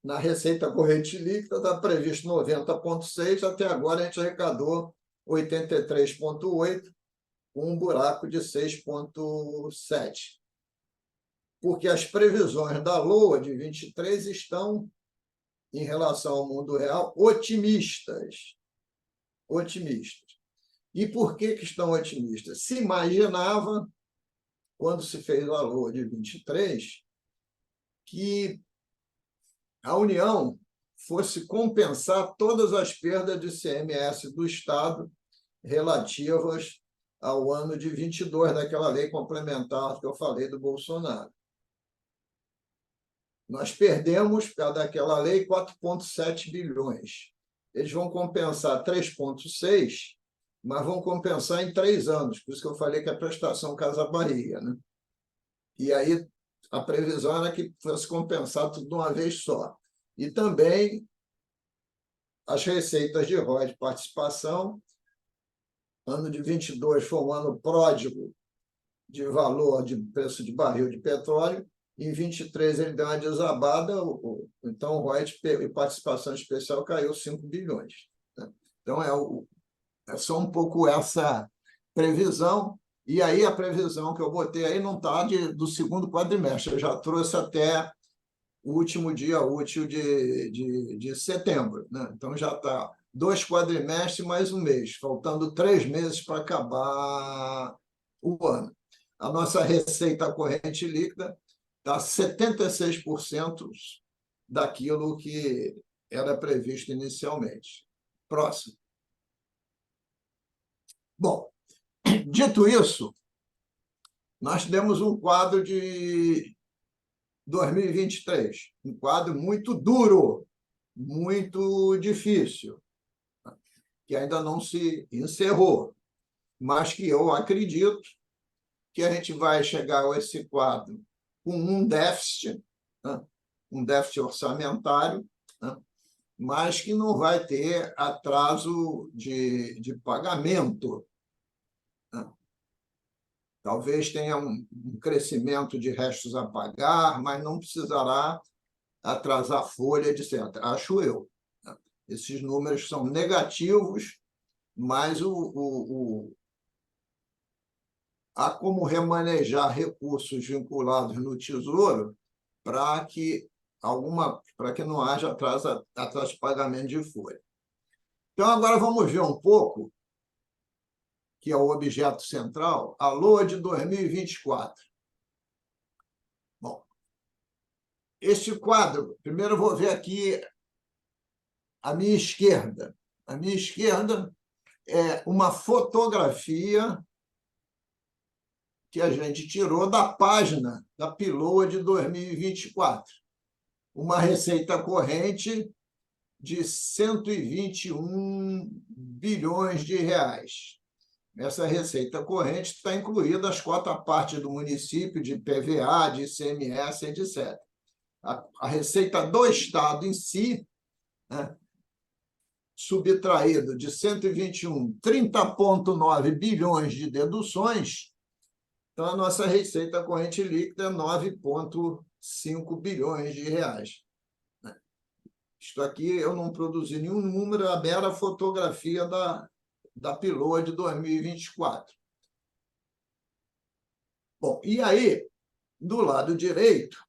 na receita corrente líquida, está previsto 90,6, até agora a gente arrecadou 83,8, com um buraco de 6,7. Porque as previsões da LOA de 23 estão, em relação ao mundo real, otimistas. E por que estão otimistas? Se imaginava, quando se fez a LOA de 23, que a União fosse compensar todas as perdas de ICMS do Estado relativas ao ano de 22, daquela lei complementar que eu falei do Bolsonaro. Nós perdemos, por causa daquela lei, 4,7 bilhões. Eles vão compensar 3,6, mas vão compensar em 3 anos. Por isso que eu falei que a prestação Casa Bahia, né? E aí a previsão era que fosse compensar tudo de uma vez só. E também as receitas de royalties de participação. Ano de 22 foi um ano pródigo de valor de preço de barril de petróleo. Em 23 ele deu uma desabada, então o royalties e participação especial caiu 5 bilhões. Né? Então é só um pouco essa previsão. E aí a previsão que eu botei aí não está do segundo quadrimestre, eu já trouxe até o último dia útil de setembro. Né? Então já está 2 quadrimestres mais um mês, faltando 3 meses para acabar o ano. A nossa receita corrente líquida está 76% daquilo que era previsto inicialmente. Próximo. Bom, dito isso, nós temos um quadro de 2023, um quadro muito duro, muito difícil, que ainda não se encerrou, mas que eu acredito que a gente vai chegar a esse quadro com um déficit, né? Um déficit orçamentário, né? Mas que não vai ter atraso de pagamento. Né? Talvez tenha um crescimento de restos a pagar, mas não precisará atrasar folha, etc. Acho eu. Esses números são negativos, mas há como remanejar recursos vinculados no Tesouro para que não haja atraso de pagamento de folha. Então, agora vamos ver um pouco, que é o objeto central, a LOA de 2024. Bom, este quadro, primeiro eu vou ver aqui à minha esquerda. À minha esquerda é uma fotografia que a gente tirou da página da PILOA de 2024. Uma receita corrente de 121 bilhões de reais. Essa receita corrente está incluída as cotas-parte do município, de PVA, de ICMS, etc. A receita do Estado em si, né, subtraído de 121, 30,9 bilhões de deduções, então a nossa receita corrente líquida é 9,5 bilhões de reais. Isto aqui eu não produzi nenhum número, é a mera fotografia da PILOA de 2024. Bom, e aí, do lado direito,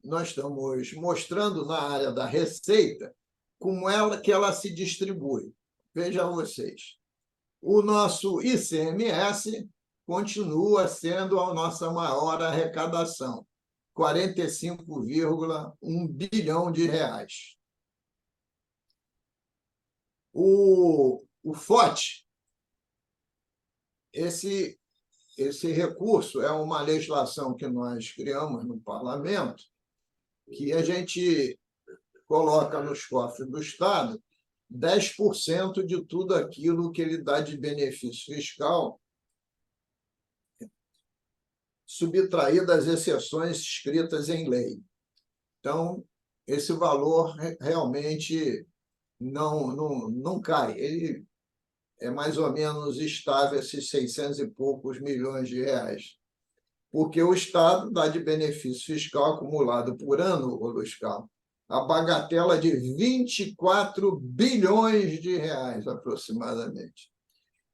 nós estamos mostrando na área da receita como que ela se distribui. Vejam vocês. O nosso ICMS continua sendo a nossa maior arrecadação, 45,1 bilhão de reais. O FOT, esse recurso é uma legislação que nós criamos no parlamento, que a gente coloca nos cofres do Estado 10% de tudo aquilo que ele dá de benefício fiscal, subtraído das exceções escritas em lei. Então, esse valor realmente não cai. Ele é mais ou menos estável, esses 600 e poucos milhões de reais. Porque o Estado dá de benefício fiscal acumulado por ano, Luiz Carlos, a bagatela de 24 bilhões de reais, aproximadamente.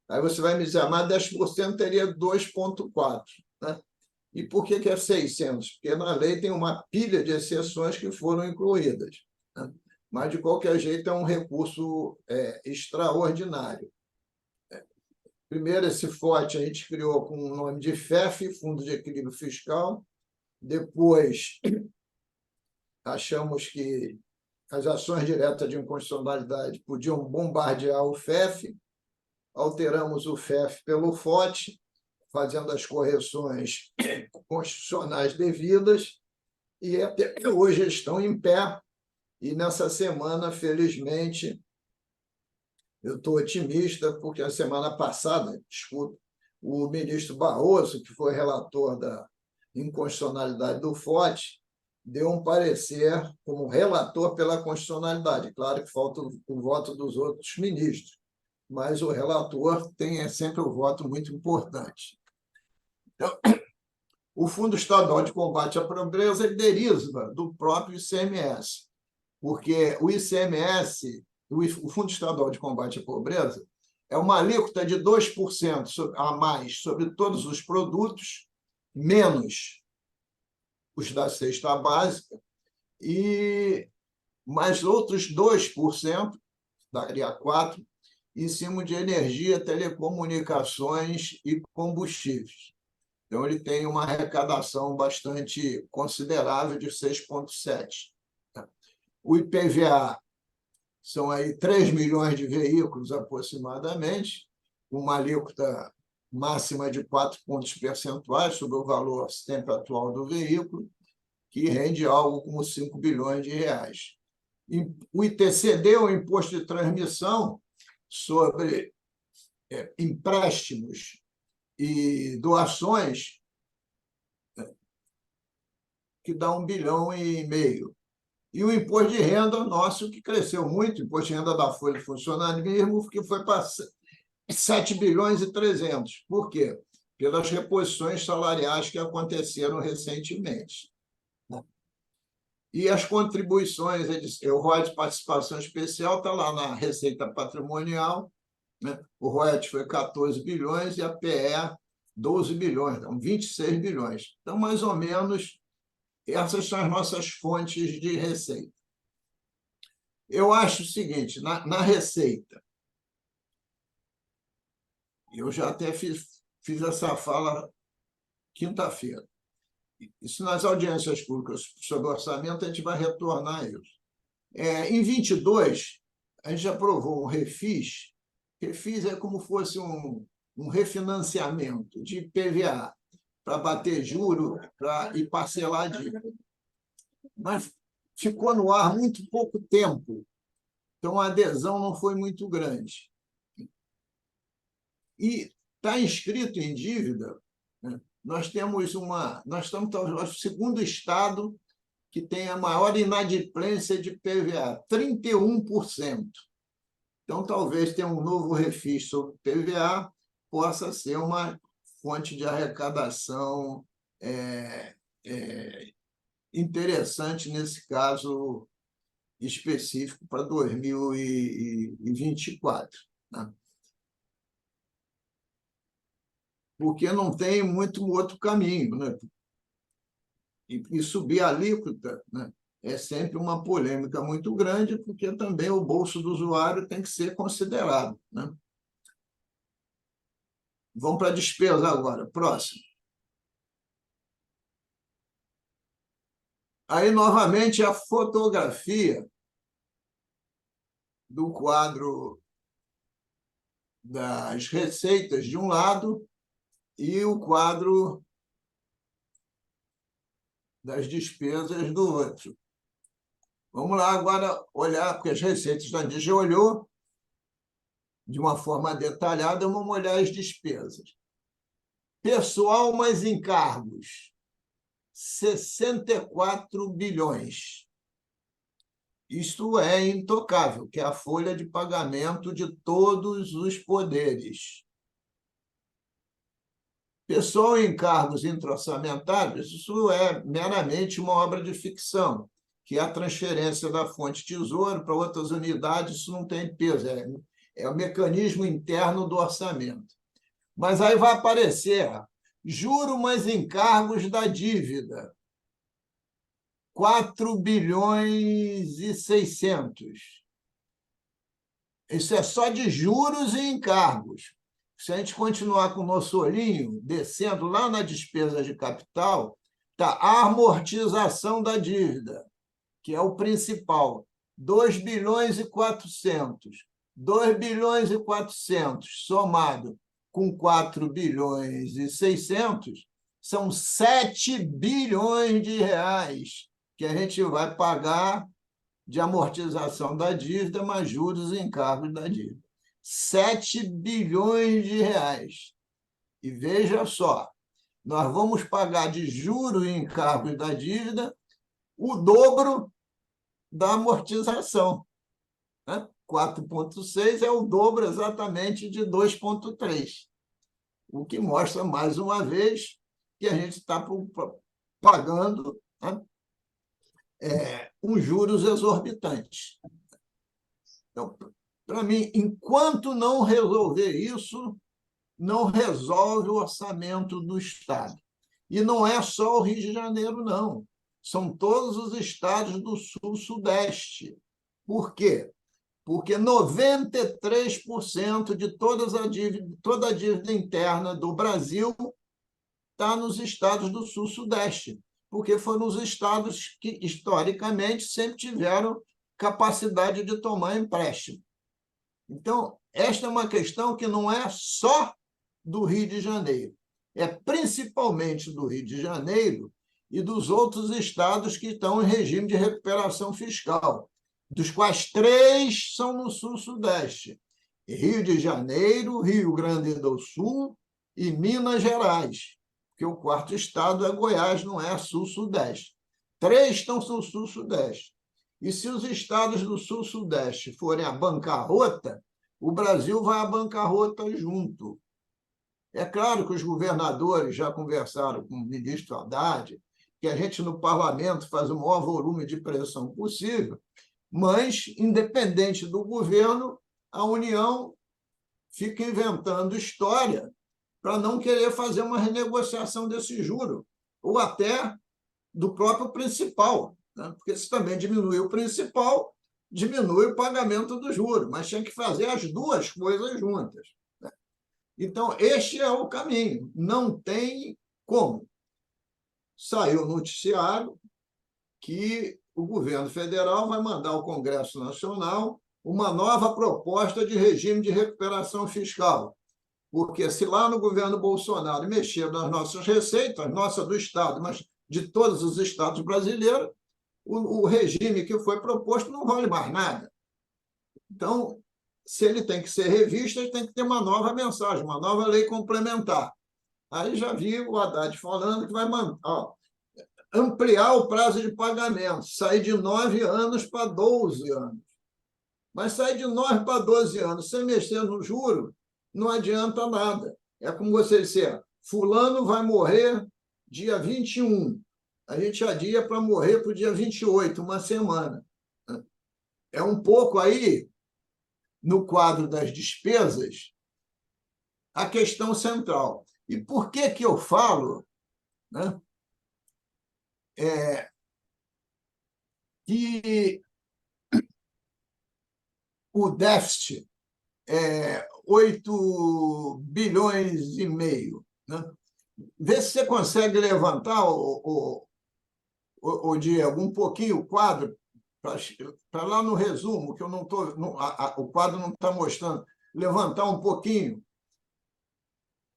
Aí você vai me dizer, mas 10% teria 2,4. Né? E por que é 600? Porque na lei tem uma pilha de exceções que foram incluídas. Né? Mas, de qualquer jeito, é um recurso extraordinário. Primeiro, esse FOT a gente criou com o nome de FEF, Fundo de Equilíbrio Fiscal. Depois, achamos que as ações diretas de inconstitucionalidade podiam bombardear o FEF. Alteramos o FEF pelo FOT, fazendo as correções constitucionais devidas, e até hoje eles estão em pé. E nessa semana, felizmente, eu estou otimista, porque a semana passada, desculpe, o ministro Barroso, que foi relator da inconstitucionalidade do FOT, deu um parecer como relator pela constitucionalidade. Claro que falta o voto dos outros ministros, mas o relator tem sempre um voto muito importante. Então, o Fundo Estadual de Combate à Pobreza deriva do próprio ICMS, porque o ICMS, o Fundo Estadual de Combate à Pobreza, é uma alíquota de 2% a mais sobre todos os produtos, menos os da cesta básica, e mais outros 2%, daria 4%, em cima de energia, telecomunicações e combustíveis. Então, ele tem uma arrecadação bastante considerável de 6,7%. O IPVA são aí 3 milhões de veículos, aproximadamente, uma alíquota máxima de 4 pontos percentuais sobre o valor sempre atual do veículo, que rende algo como 5 bilhões de reais. O ITCD, o Imposto de Transmissão, sobre empréstimos e doações, que dá 1,5 bilhão. E o imposto de renda nosso, que cresceu muito, o imposto de renda da folha de funcionalismo, que foi para 7 bilhões e 300. Por quê? Pelas reposições salariais que aconteceram recentemente. E as contribuições, o royalties de participação especial está lá na receita patrimonial, né? O royalties foi 14 bilhões e a PE 12 bilhões, então 26 bilhões. Então, mais ou menos, essas são as nossas fontes de receita. Eu acho o seguinte, na receita, eu já até fiz essa fala quinta-feira. Isso nas audiências públicas sobre orçamento, a gente vai retornar a isso. Em 22, a gente aprovou um refis. Refis é como fosse um refinanciamento de PVA para bater juro e parcelar a dívida. Mas ficou no ar muito pouco tempo, então a adesão não foi muito grande. E está inscrito em dívida, né? Nós estamos talvez o segundo estado que tem a maior inadimplência de PVA, 31%. Então, talvez ter um novo refis sobre PVA possa ser uma fonte de arrecadação interessante nesse caso específico para 2024, né? Porque não tem muito outro caminho, né? E subir a alíquota, né, é sempre uma polêmica muito grande, porque também o bolso do usuário tem que ser considerado, né? Vamos para a despesa agora, próximo. Aí, novamente, a fotografia do quadro das receitas de um lado e o quadro das despesas do outro. Vamos lá agora olhar, porque as receitas a gente já olhou de uma forma detalhada, vamos olhar as despesas. Pessoal mais encargos, 64 bilhões. Isto é intocável, que é a folha de pagamento de todos os poderes. Pessoal em cargos intra-orçamentários, isso é meramente uma obra de ficção, que é a transferência da fonte tesouro para outras unidades, isso não tem peso, é o mecanismo interno do orçamento. Mas aí vai aparecer juro mais encargos da dívida, 4 bilhões e 600. Isso é só de juros e encargos. Se a gente continuar com o nosso olhinho, descendo lá na despesa de capital, está a amortização da dívida, que é o principal, 2 bilhões e 400. 2 bilhões e 400 somado com 4 bilhões e 600, são 7 bilhões de reais que a gente vai pagar de amortização da dívida, mais juros e encargos da dívida. 7 bilhões de reais. E veja só, nós vamos pagar de juros e encargos da dívida o dobro da amortização, né? 4,6 é o dobro exatamente de 2,3, o que mostra, mais uma vez, que a gente está pagando, né, juros exorbitantes. Então, para mim, enquanto não resolver isso, não resolve o orçamento do Estado. E não é só o Rio de Janeiro, não. São todos os estados do Sul-Sudeste. Por quê? Porque 93% de toda a dívida interna do Brasil está nos estados do Sul-Sudeste, porque foram os estados que, historicamente, sempre tiveram capacidade de tomar empréstimo. Então, esta é uma questão que não é só do Rio de Janeiro, é principalmente do Rio de Janeiro e dos outros estados que estão em regime de recuperação fiscal, dos quais 3 são no Sul-Sudeste: Rio de Janeiro, Rio Grande do Sul e Minas Gerais, porque o quarto estado é Goiás, não é Sul-Sudeste. 3 estão no Sul-Sudeste. E se os estados do Sul-Sudeste forem à bancarrota, o Brasil vai à bancarrota junto. É claro que os governadores já conversaram com o ministro Haddad, que a gente, no parlamento, faz o maior volume de pressão possível, mas, independente do governo, a União fica inventando história para não querer fazer uma renegociação desse juro, ou até do próprio principal, né? Porque se também diminui o principal, diminui o pagamento do juro, mas tinha que fazer as duas coisas juntas, né? Então, este é o caminho, não tem como. Saiu o noticiário que o governo federal vai mandar ao Congresso Nacional uma nova proposta de regime de recuperação fiscal, porque se lá no governo Bolsonaro mexer nas nossas receitas, nossa do Estado, mas de todos os estados brasileiros, o regime que foi proposto não vale mais nada. Então, se ele tem que ser revisto, ele tem que ter uma nova mensagem, uma nova lei complementar. Aí já vi o Haddad falando que vai ampliar o prazo de pagamento, sair de 9 anos para 12 anos. Mas sair de 9 para 12 anos sem mexer no juro não adianta nada. É como você disser, fulano vai morrer dia 21. A gente adia para morrer para o dia 28, uma semana. É um pouco aí, no quadro das despesas, a questão central. E por que eu falo, né, que o déficit é 8 bilhões e meio, né? Vê se você consegue levantar, o Diego, um pouquinho o quadro, para lá no resumo, que eu não estou. O quadro não está mostrando. Levantar um pouquinho,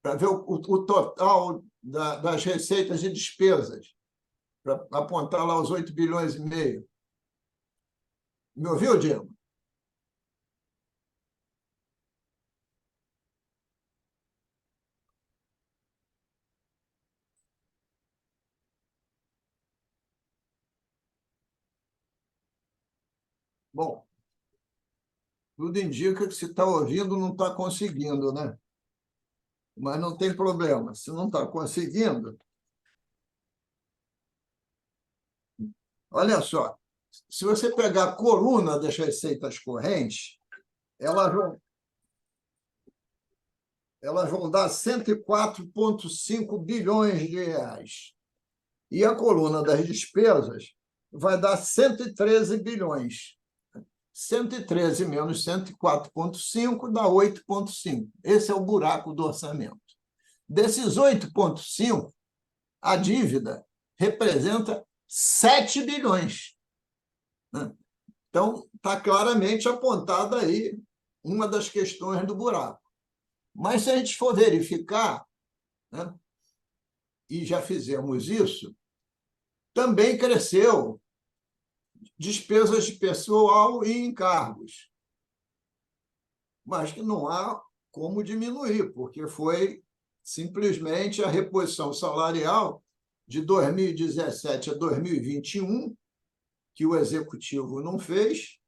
para ver o total das receitas e despesas, para apontar lá os 8 bilhões e meio. Me ouviu, Diego? Bom, tudo indica que se está ouvindo, não está conseguindo, né? Mas não tem problema. Se não está conseguindo, olha só, se você pegar a coluna das receitas correntes, elas vão dar 104,5 bilhões de reais. E a coluna das despesas vai dar 113 bilhões. 113 menos 104,5 dá 8,5. Esse é o buraco do orçamento. Desses 8,5, a dívida representa 7 bilhões. Então, está claramente apontada aí uma das questões do buraco. Mas, se a gente for verificar, né, e já fizemos isso, também cresceu despesas de pessoal e encargos, mas que não há como diminuir, porque foi simplesmente a reposição salarial de 2017 a 2021, que o Executivo não fez,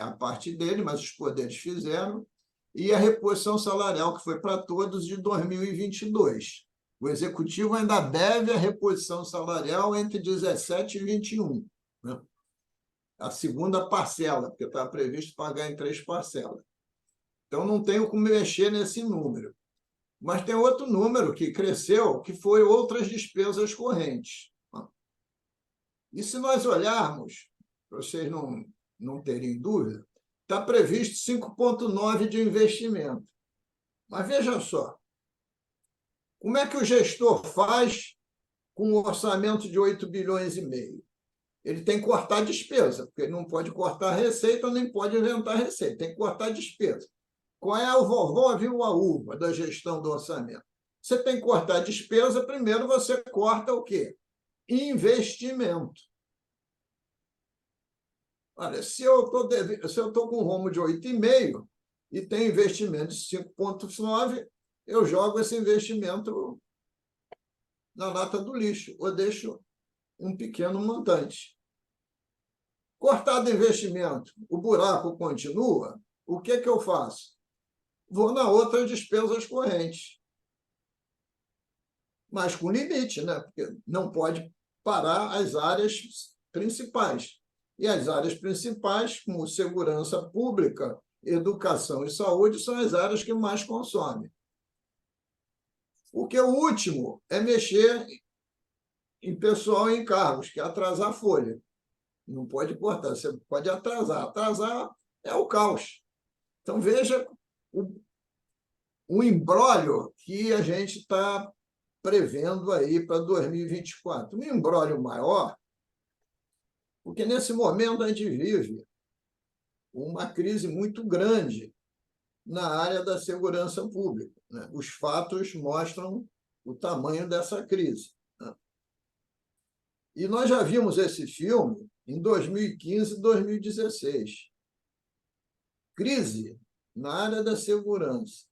a parte dele, mas os poderes fizeram, e a reposição salarial, que foi para todos, de 2022. O Executivo ainda deve a reposição salarial entre 17 e 21, né? A segunda parcela, porque está previsto pagar em 3 parcelas. Então, não tenho como mexer nesse número. Mas tem outro número que cresceu, que foi outras despesas correntes. E se nós olharmos, para vocês não terem dúvida, está previsto 5,9 de investimento. Mas veja só, como é que o gestor faz com um orçamento de 8 bilhões e meio? Ele tem que cortar despesa, porque ele não pode cortar receita, nem pode inventar receita, tem que cortar despesa. Qual é o vovó viu a uva da gestão do orçamento? Você tem que cortar despesa, primeiro você corta o quê? Investimento. Olha, se eu estou com um rumo de 8,5 e tem investimento de 5,9, eu jogo esse investimento na lata do lixo, ou deixo um pequeno montante. Cortado investimento, o buraco continua, o que eu faço? Vou na outra despesas correntes. Mas com limite, né? Porque não pode para as áreas principais. E as áreas principais, como segurança pública, educação e saúde, são as áreas que mais consomem. Porque o último é mexer em pessoal em cargos, que é atrasar a folha. Não pode cortar, você pode atrasar. Atrasar é o caos. Então, veja o imbróglio que a gente está prevendo aí para 2024. Um imbróglio maior, porque nesse momento a gente vive uma crise muito grande na área da segurança pública, né? Os fatos mostram o tamanho dessa crise, né? E nós já vimos esse filme em 2015 e 2016. Crise na área da segurança,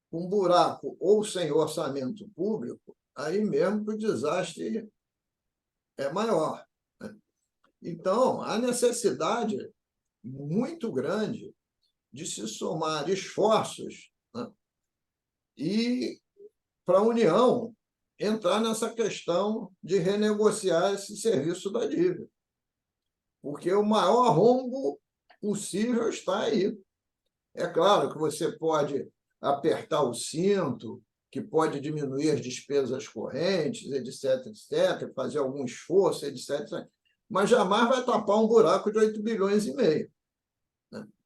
com buraco ou sem orçamento público, aí mesmo que o desastre é maior, né? Então, há necessidade muito grande de se somar esforços, né? E para a União entrar nessa questão de renegociar esse serviço da dívida, porque o maior rombo possível está aí. É claro que você pode apertar o cinto, que pode diminuir as despesas correntes, etc., etc., fazer algum esforço, etc., mas jamais vai tapar um buraco de 8,5 bilhões, né?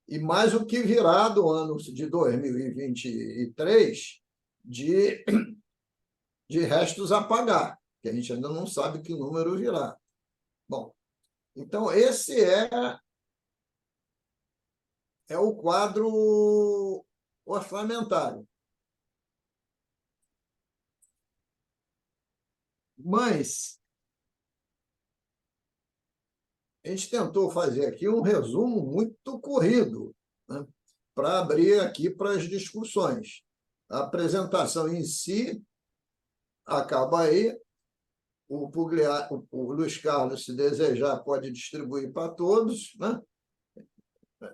E mais o que virá do ano de 2023 de restos a pagar, que a gente ainda não sabe que número virá. Bom, então esse é o quadro orçamentário. Mas a gente tentou fazer aqui um resumo muito corrido, né, para abrir aqui para as discussões. A apresentação em si acaba aí. O Luiz Carlos, se desejar, pode distribuir para todos, né?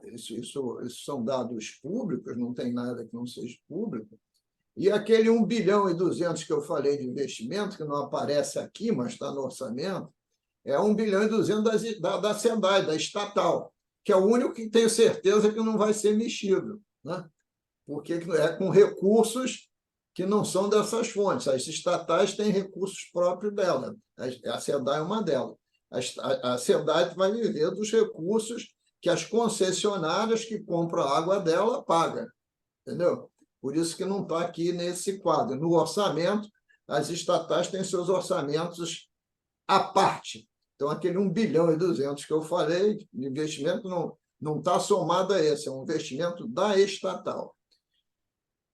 Isso são dados públicos, não tem nada que não seja público. E aquele 1,2 bilhão que eu falei de investimento, que não aparece aqui, mas está no orçamento, é 1,2 bilhão da SEDAI, da estatal, que é o único que tenho certeza que não vai ser mexido, né? Porque é com recursos que não são dessas fontes. As estatais têm recursos próprios dela. A SEDAI é uma delas. A SEDAI vai viver dos recursos que as concessionárias que compram a água dela pagam. Entendeu? Por isso que não está aqui nesse quadro. No orçamento, as estatais têm seus orçamentos à parte. Então, aquele 1,2 bilhão que eu falei de investimento não está somado a esse, é um investimento da estatal.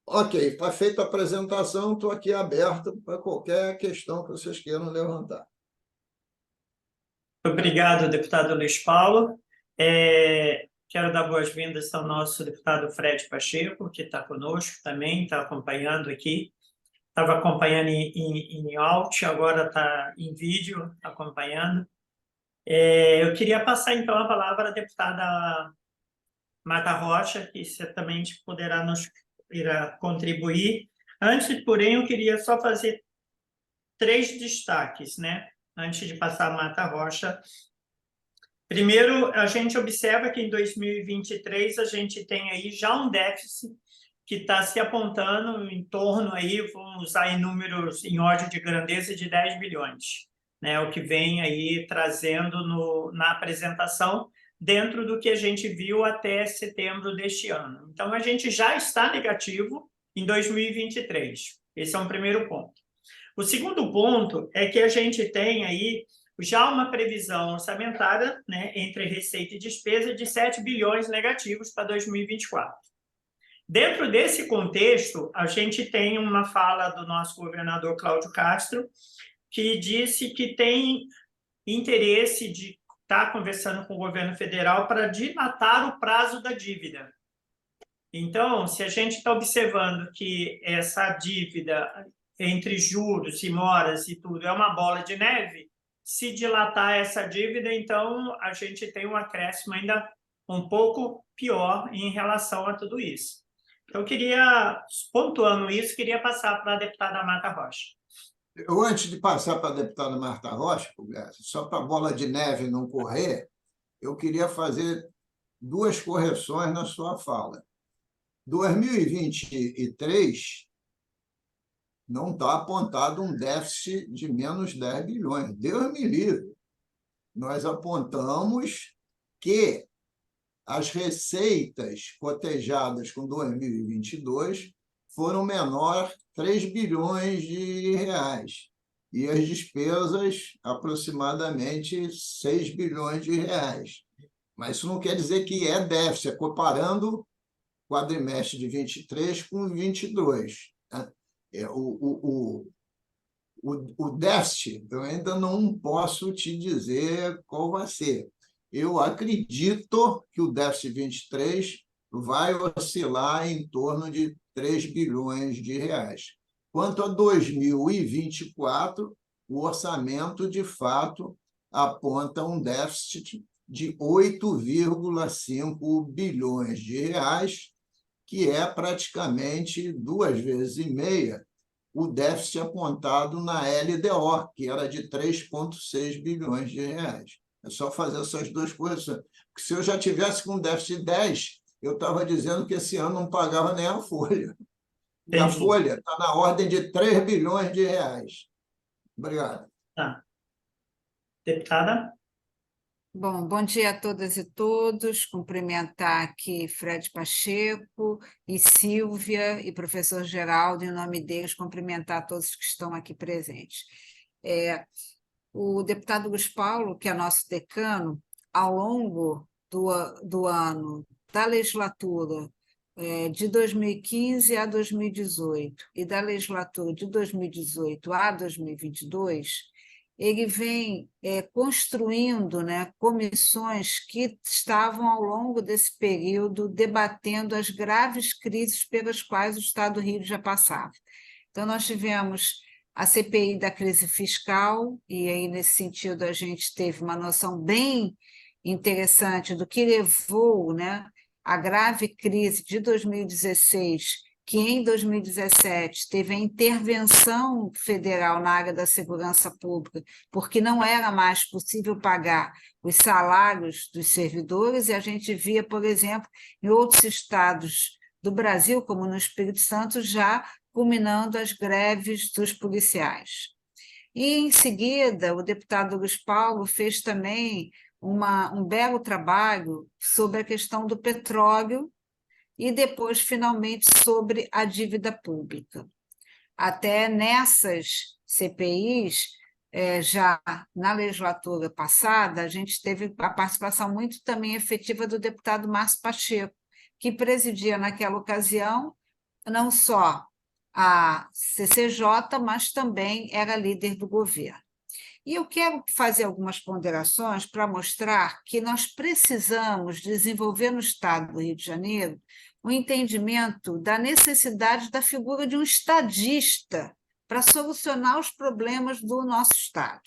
Ok, está feita a apresentação, estou aqui aberto para qualquer questão que vocês queiram levantar. Obrigado, deputado Luiz Paulo. Quero dar boas-vindas ao nosso deputado Fred Pacheco, que está conosco também, está acompanhando aqui. Estava acompanhando em alt, agora está em vídeo acompanhando. Eu queria passar, então, a palavra à deputada Marta Rocha, que certamente poderá irá contribuir. Antes, porém, eu queria só fazer 3 destaques, né? Antes de passar a Marta Rocha. Primeiro, a gente observa que em 2023 a gente tem aí já um déficit que está se apontando em torno aí, vamos usar em números em ordem de grandeza de 10 bilhões, né? O que vem aí trazendo na apresentação dentro do que a gente viu até setembro deste ano. Então, a gente já está negativo em 2023. Esse é um primeiro ponto. O segundo ponto é que a gente tem aí já uma previsão orçamentária, né, entre receita e despesa de 7 bilhões negativos para 2024. Dentro desse contexto, a gente tem uma fala do nosso governador Cláudio Castro, que disse que tem interesse de estar conversando com o governo federal para dilatar o prazo da dívida. Então, se a gente está observando que essa dívida entre juros e moras e tudo é uma bola de neve, se dilatar essa dívida, então a gente tem um acréscimo ainda um pouco pior em relação a tudo isso. Então, pontuando isso, queria passar para a deputada Marta Rocha. Eu, antes de passar para a deputada Marta Rocha, só para a bola de neve não correr, eu queria fazer duas correções na sua fala. 2023 não está apontado um déficit de menos 10 bilhões. Deus me livre. Nós apontamos que as receitas cotejadas com 2022 foram menor 3 bilhões de reais e as despesas aproximadamente 6 bilhões de reais. Mas isso não quer dizer que é déficit, é comparando quadrimestre de 23 com 22. Né? O déficit, eu ainda não posso te dizer qual vai ser. Eu acredito que o déficit 23 vai oscilar em torno de 3 bilhões de reais. Quanto a 2024, o orçamento, de fato, aponta um déficit de 8,5 bilhões de reais, que é praticamente 2,5 vezes o déficit apontado na LDO, que era de 3,6 bilhões de reais. É só fazer essas duas correções. Porque se eu já tivesse com déficit de 10, eu estava dizendo que esse ano não pagava nem a folha. E a Entendi. folha está na ordem de 3 bilhões de reais. Obrigado. Tá. Deputada? Bom dia a todas e todos. Cumprimentar aqui Fred Pacheco e Silvia e professor Geraldo, em nome deles, cumprimentar todos que estão aqui presentes. O deputado Luiz Paulo, que é nosso decano, ao longo do ano da legislatura de 2015 a 2018 e da legislatura de 2018 a 2022, ele vem construindo, né, comissões que estavam, ao longo desse período, debatendo as graves crises pelas quais o Estado do Rio já passava. Então, nós tivemos a CPI da crise fiscal, e aí, nesse sentido, a gente teve uma noção bem interessante do que levou, né, à grave crise de 2016, que em 2017 teve a intervenção federal na área da segurança pública, porque não era mais possível pagar os salários dos servidores, e a gente via, por exemplo, em outros estados do Brasil, como no Espírito Santo, já culminando as greves dos policiais. E, em seguida, o deputado Luiz Paulo fez também um belo trabalho sobre a questão do petróleo e depois, finalmente, sobre a dívida pública. Até nessas CPIs, já na legislatura passada, a gente teve a participação muito também efetiva do deputado Márcio Pacheco, que presidia naquela ocasião não só a CCJ, mas também era líder do governo. E eu quero fazer algumas ponderações para mostrar que nós precisamos desenvolver no Estado do Rio de Janeiro o entendimento da necessidade da figura de um estadista para solucionar os problemas do nosso Estado.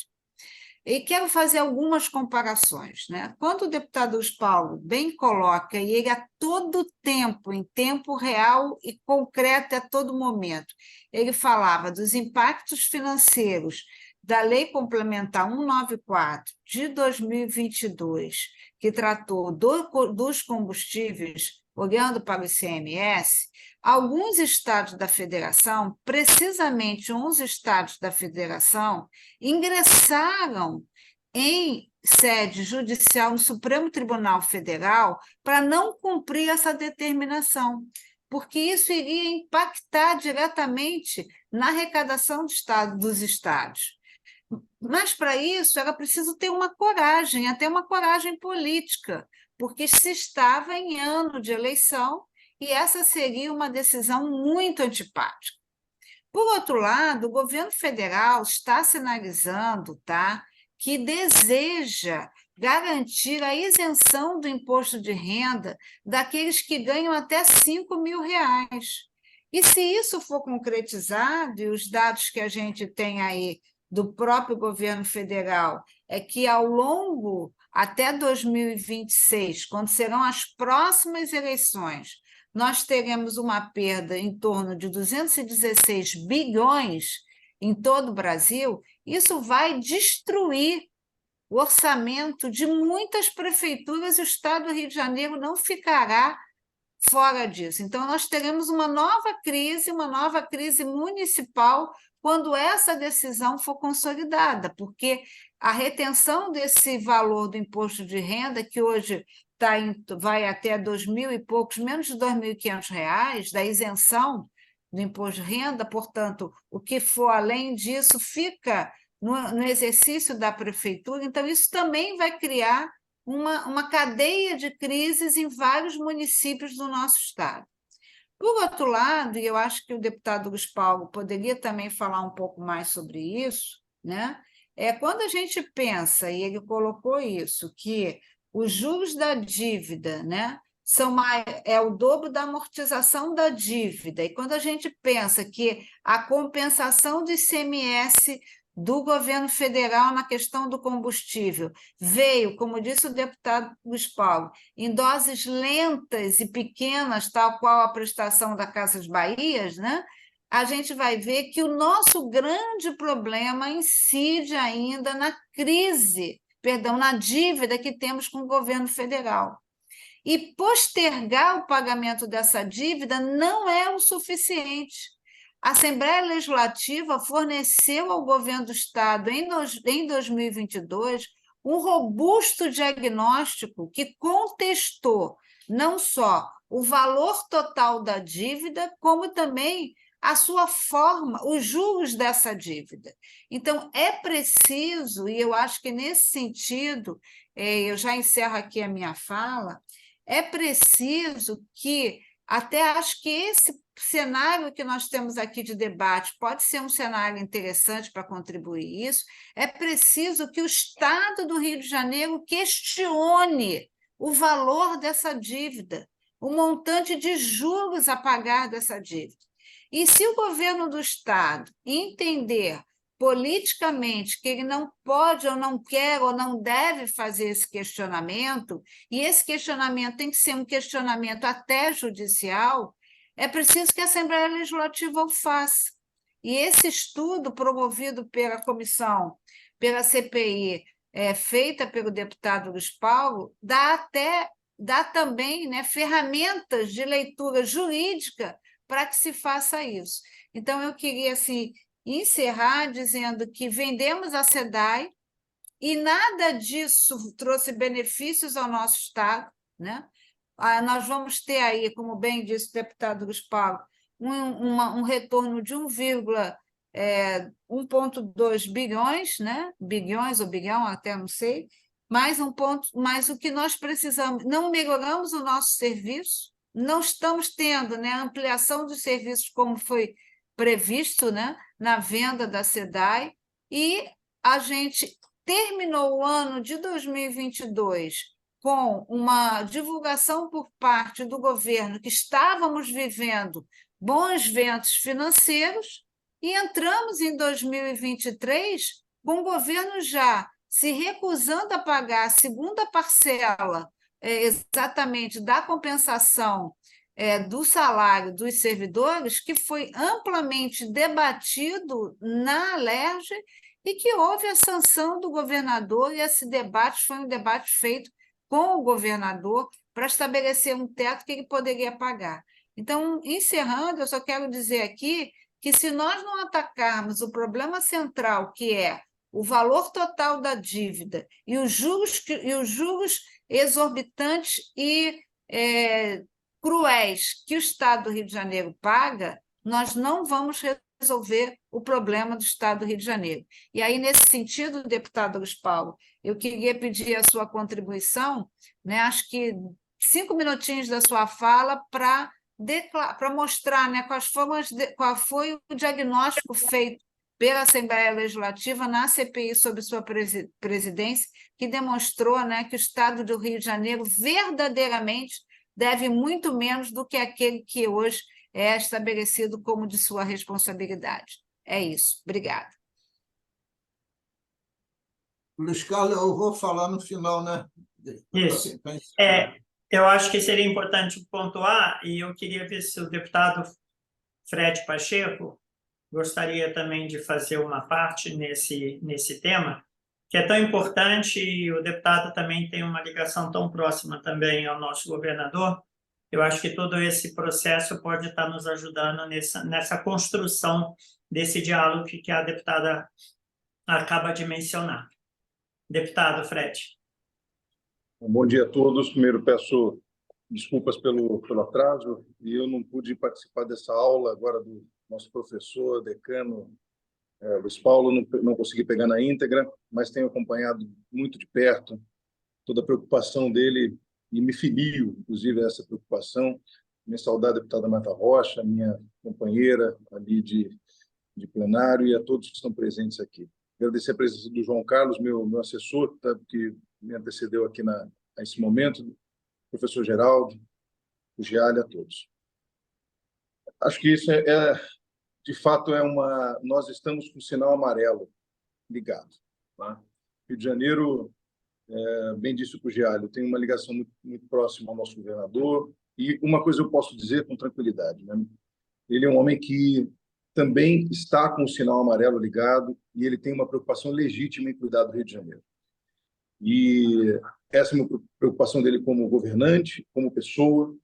E quero fazer algumas comparações, né? Quando o deputado Luiz Paulo bem coloca, e ele a todo tempo, em tempo real e concreto a todo momento, ele falava dos impactos financeiros da Lei Complementar 194 de 2022, que tratou dos combustíveis, olhando para o ICMS, alguns estados da federação, precisamente 11 estados da federação, ingressaram em sede judicial no Supremo Tribunal Federal para não cumprir essa determinação, porque isso iria impactar diretamente na arrecadação dos estados. Mas, para isso, era preciso ter uma coragem, até uma coragem política, porque se estava em ano de eleição e essa seria uma decisão muito antipática. Por outro lado, o governo federal está sinalizando, tá, que deseja garantir a isenção do imposto de renda daqueles que ganham até R$5.000. E se isso for concretizado, e os dados que a gente tem aí do próprio governo federal, é que ao longo, até 2026, quando serão as próximas eleições, nós teremos uma perda em torno de 216 bilhões, em todo o Brasil, isso vai destruir o orçamento de muitas prefeituras e o Estado do Rio de Janeiro não ficará fora disso. Então, nós teremos uma nova crise municipal, quando essa decisão for consolidada, porque a retenção desse valor do imposto de renda, que hoje vai até 2.000 e poucos, menos de R$ 2.500, da isenção do imposto de renda, portanto, o que for além disso fica no exercício da prefeitura, então isso também vai criar uma cadeia de crises em vários municípios do nosso estado. Por outro lado, e eu acho que o deputado Luiz Paulo poderia também falar um pouco mais sobre isso, né? Quando a gente pensa, e ele colocou isso, que os juros da dívida, né, é o dobro da amortização da dívida, e quando a gente pensa que a compensação do ICMS do governo federal na questão do combustível veio, como disse o deputado Luiz Paulo, em doses lentas e pequenas, tal qual a prestação da Casas Bahias, né? A gente vai ver que o nosso grande problema incide ainda na na dívida que temos com o governo federal. E postergar o pagamento dessa dívida não é o suficiente. A Assembleia Legislativa forneceu ao governo do Estado, em 2022, um robusto diagnóstico que contestou não só o valor total da dívida, como também a sua forma, os juros dessa dívida. Então, é preciso, e eu acho que nesse sentido, eu já encerro aqui a minha fala, é preciso que, até acho que esse cenário que nós temos aqui de debate pode ser um cenário interessante para contribuir isso, é preciso que o Estado do Rio de Janeiro questione o valor dessa dívida, o montante de juros a pagar dessa dívida. E se o governo do Estado entender politicamente que ele não pode ou não quer ou não deve fazer esse questionamento, e esse questionamento tem que ser um questionamento até judicial, é preciso que a Assembleia Legislativa o faça. E esse estudo promovido pela comissão, pela CPI, feita pelo deputado Luiz Paulo, dá também, né, ferramentas de leitura jurídica para que se faça isso. Então, eu queria assim, encerrar dizendo que vendemos a SEDAI e nada disso trouxe benefícios ao nosso Estado, né? Nós vamos ter aí, como bem disse o deputado Luiz Paulo, um retorno de 1,2 bilhões, né? Bilhões ou bilhão, até não sei, mas o que nós precisamos, não melhoramos o nosso serviço, não estamos tendo, né, a ampliação dos serviços como foi previsto, né, na venda da SEDAI, e a gente terminou o ano de 2022 com uma divulgação por parte do governo que estávamos vivendo bons ventos financeiros e entramos em 2023 com o governo já se recusando a pagar a segunda parcela exatamente da compensação do salário dos servidores, que foi amplamente debatido na Alerj e que houve a sanção do governador, e esse debate foi um debate feito com o governador para estabelecer um teto que ele poderia pagar. Então, encerrando, eu só quero dizer aqui que, se nós não atacarmos o problema central, que é o valor total da dívida e os juros exorbitantes e cruéis que o Estado do Rio de Janeiro paga, nós não vamos resolver o problema do Estado do Rio de Janeiro. E aí, nesse sentido, deputado Luiz Paulo, eu queria pedir a sua contribuição, né, acho que 5 minutinhos da sua fala para mostrar, né, qual foi o diagnóstico feito pela Assembleia Legislativa na CPI sob sua presidência, que demonstrou, né, que o Estado do Rio de Janeiro verdadeiramente deve muito menos do que aquele que hoje é estabelecido como de sua responsabilidade. É isso. Obrigada. Luiz Carlos, eu vou falar no final, né? Isso. Eu acho que seria importante pontuar, e eu queria ver se o deputado Fred Pacheco gostaria também de fazer uma parte nesse tema, que é tão importante, e o deputado também tem uma ligação tão próxima também ao nosso governador. Eu acho que todo esse processo pode estar nos ajudando nessa construção desse diálogo que a deputada acaba de mencionar. Deputado Fred. Bom dia a todos. Primeiro, peço desculpas pelo atraso, e eu não pude participar dessa aula agora do nosso professor, decano, Luiz Paulo, não consegui pegar na íntegra, mas tenho acompanhado muito de perto toda a preocupação dele e me filio, inclusive, a essa preocupação. Me saudar a deputada Marta Rocha, minha companheira ali de plenário, e a todos que estão presentes aqui. Agradecer a presença do João Carlos, meu assessor, tá, que me antecedeu aqui nesse momento, professor Geraldo, o Gialli, a todos. Acho que isso de fato, nós estamos com o sinal amarelo ligado. Tá? Rio de Janeiro, bem disse o Gialli, tem uma ligação muito, muito próxima ao nosso governador, e uma coisa eu posso dizer com tranquilidade, né? Ele é um homem que também está com o sinal amarelo ligado, e ele tem uma preocupação legítima em cuidar do Rio de Janeiro. E essa é uma preocupação dele como governante, como pessoa.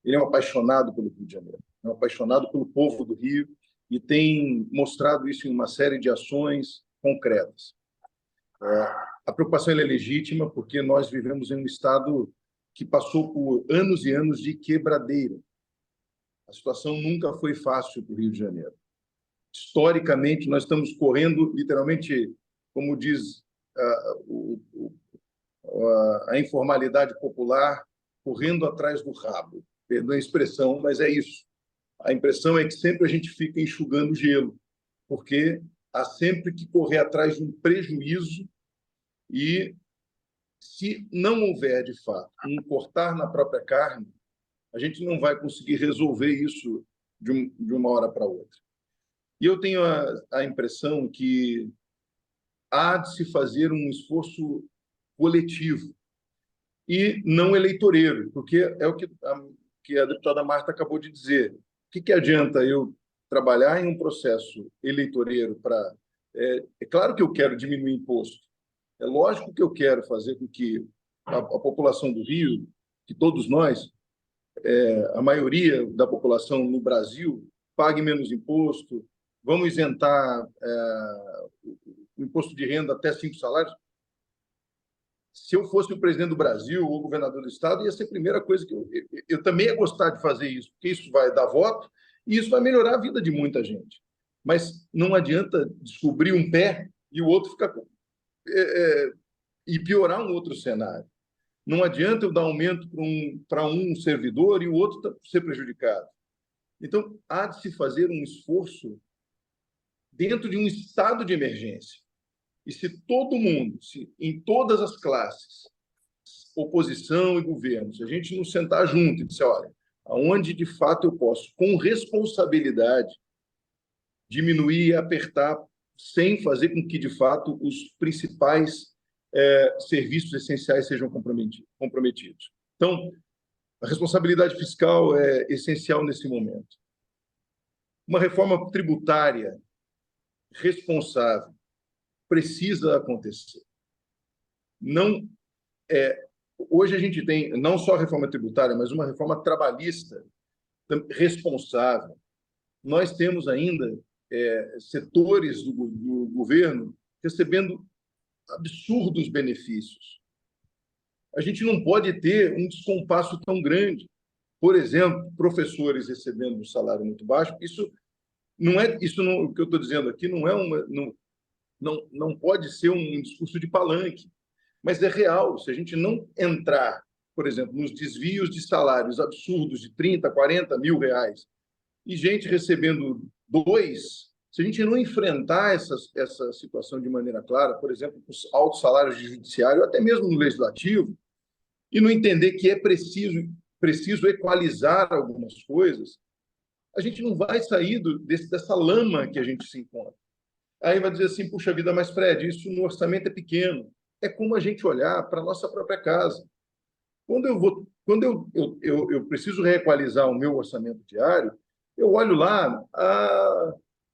Ele é um apaixonado pelo Rio de Janeiro, é um apaixonado pelo povo do Rio, e tem mostrado isso em uma série de ações concretas. A preocupação é legítima, porque nós vivemos em um estado que passou por anos e anos de quebradeira. A situação nunca foi fácil para o Rio de Janeiro. Historicamente, nós estamos correndo, literalmente, como diz a informalidade popular, correndo atrás do rabo. Perdoa a expressão, mas é isso. A impressão é que sempre a gente fica enxugando gelo, porque há sempre que correr atrás de um prejuízo, e se não houver, de fato, um cortar na própria carne, a gente não vai conseguir resolver isso de uma hora para outra. E eu tenho a impressão que há de se fazer um esforço coletivo e não eleitoreiro, porque é o que a deputada Marta acabou de dizer. O que adianta eu trabalhar em um processo eleitoreiro para... É claro que eu quero diminuir imposto. É lógico que eu quero fazer com que a população do Rio, que todos nós, a maioria da população no Brasil, pague menos imposto. Vamos isentar o imposto de renda até 5 salários. Se eu fosse o presidente do Brasil ou o governador do estado, ia ser a primeira coisa que eu também ia gostar de fazer isso, porque isso vai dar voto e isso vai melhorar a vida de muita gente. Mas não adianta descobrir um pé e o outro ficar e piorar um outro cenário. Não adianta eu dar aumento para um servidor e o outro ser prejudicado. Então, há de se fazer um esforço dentro de um estado de emergência. E se todo mundo, em todas as classes, oposição e governo, se a gente não sentar junto e disser, olha, aonde de fato eu posso, com responsabilidade, diminuir e apertar, sem fazer com que, de fato, os principais serviços essenciais sejam comprometidos. Então, a responsabilidade fiscal é essencial nesse momento. Uma reforma tributária responsável precisa acontecer. Hoje a gente tem não só a reforma tributária, mas uma reforma trabalhista responsável. Nós temos ainda setores do governo recebendo absurdos benefícios. A gente não pode ter um descompasso tão grande. Por exemplo, professores recebendo um salário muito baixo. Isso não é o que eu estou dizendo aqui não pode ser um discurso de palanque, mas é real. Se a gente não entrar, por exemplo, nos desvios de salários absurdos de 30, 40 mil reais e gente recebendo 2, se a gente não enfrentar essa situação de maneira clara, por exemplo, com os altos salários de judiciário, até mesmo no legislativo, e não entender que é preciso equalizar algumas coisas, a gente não vai sair dessa lama que a gente se encontra. Aí vai dizer assim, puxa vida, mas Fred, isso no orçamento é pequeno. É como a gente olhar para a nossa própria casa. Quando eu preciso reequalizar o meu orçamento diário, eu olho lá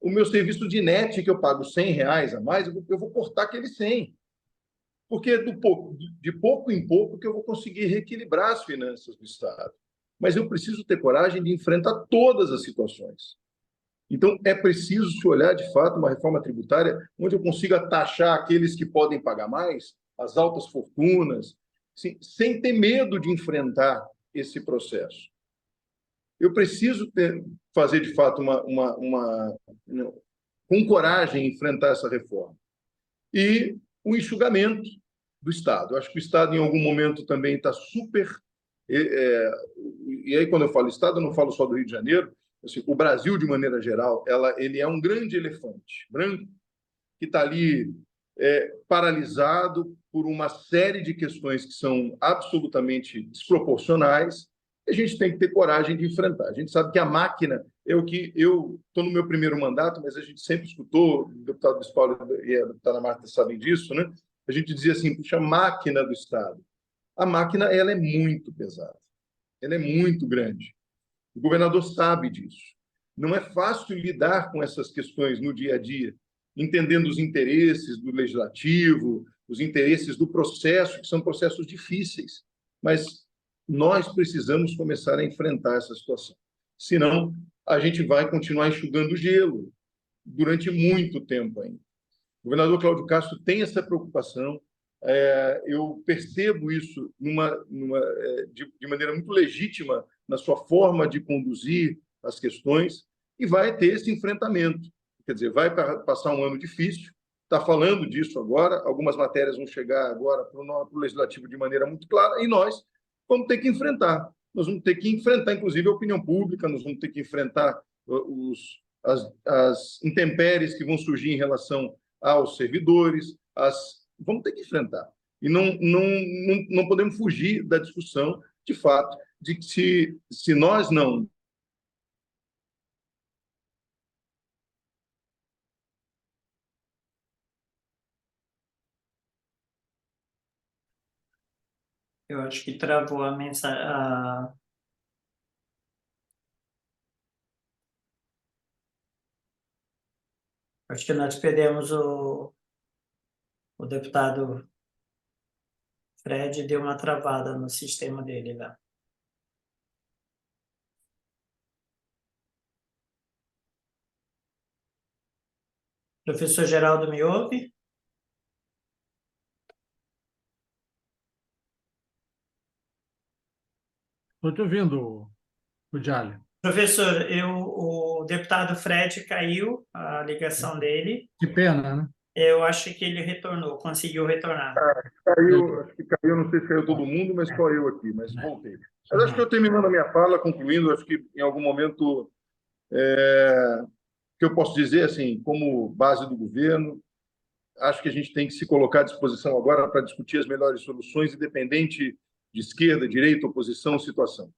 o meu serviço de net, que eu pago R$ 100 a mais, eu vou cortar aquele 100. Porque é de pouco em pouco que eu vou conseguir reequilibrar as finanças do Estado. Mas eu preciso ter coragem de enfrentar todas as situações. Então, é preciso se olhar, de fato, uma reforma tributária onde eu consiga taxar aqueles que podem pagar mais, as altas fortunas, sem ter medo de enfrentar esse processo. Eu preciso fazer, de fato, com coragem, enfrentar essa reforma. E o enxugamento do Estado. Eu acho que o Estado, em algum momento, também está super... E aí, quando eu falo Estado, eu não falo só do Rio de Janeiro. Assim, o Brasil, de maneira geral, ele é um grande elefante branco que está ali paralisado por uma série de questões que são absolutamente desproporcionais. A gente tem que ter coragem de enfrentar. A gente sabe que a máquina é o que... Eu estou no meu primeiro mandato, mas a gente sempre escutou, o deputado Luiz Paulo e a deputada Marta sabem disso, né? A gente dizia assim, puxa, a máquina do Estado. A máquina, ela é muito pesada, ela é muito grande. O governador sabe disso. Não é fácil lidar com essas questões no dia a dia, entendendo os interesses do legislativo, os interesses do processo, que são processos difíceis. Mas nós precisamos começar a enfrentar essa situação. Senão, a gente vai continuar enxugando gelo durante muito tempo ainda. O governador Cláudio Castro tem essa preocupação. Eu percebo isso de maneira muito legítima na sua forma de conduzir as questões e vai ter esse enfrentamento. Quer dizer, vai passar um ano difícil, está falando disso agora, algumas matérias vão chegar agora para o Legislativo de maneira muito clara e nós vamos ter que enfrentar. Nós vamos ter que enfrentar, inclusive, a opinião pública, nós vamos ter que enfrentar as intempéries que vão surgir em relação aos servidores, vamos ter que enfrentar. E não podemos fugir da discussão, de fato, de que se nós não... Eu acho que travou a mensagem. Acho que nós perdemos o deputado Fred, deu uma travada no sistema dele lá. Professor Geraldo, me ouve? Estou te ouvindo, Udiale. Professor, o deputado Fred caiu, a ligação dele. Que pena, né? Eu acho que ele retornou, conseguiu retornar. Caiu, acho que caiu, não sei se caiu todo mundo, mas só eu aqui, mas voltei. Mas acho que eu terminando a minha fala, concluindo, acho que em algum momento que eu posso dizer, assim, como base do governo, acho que a gente tem que se colocar à disposição agora para discutir as melhores soluções, independente de esquerda, direita, oposição, situação.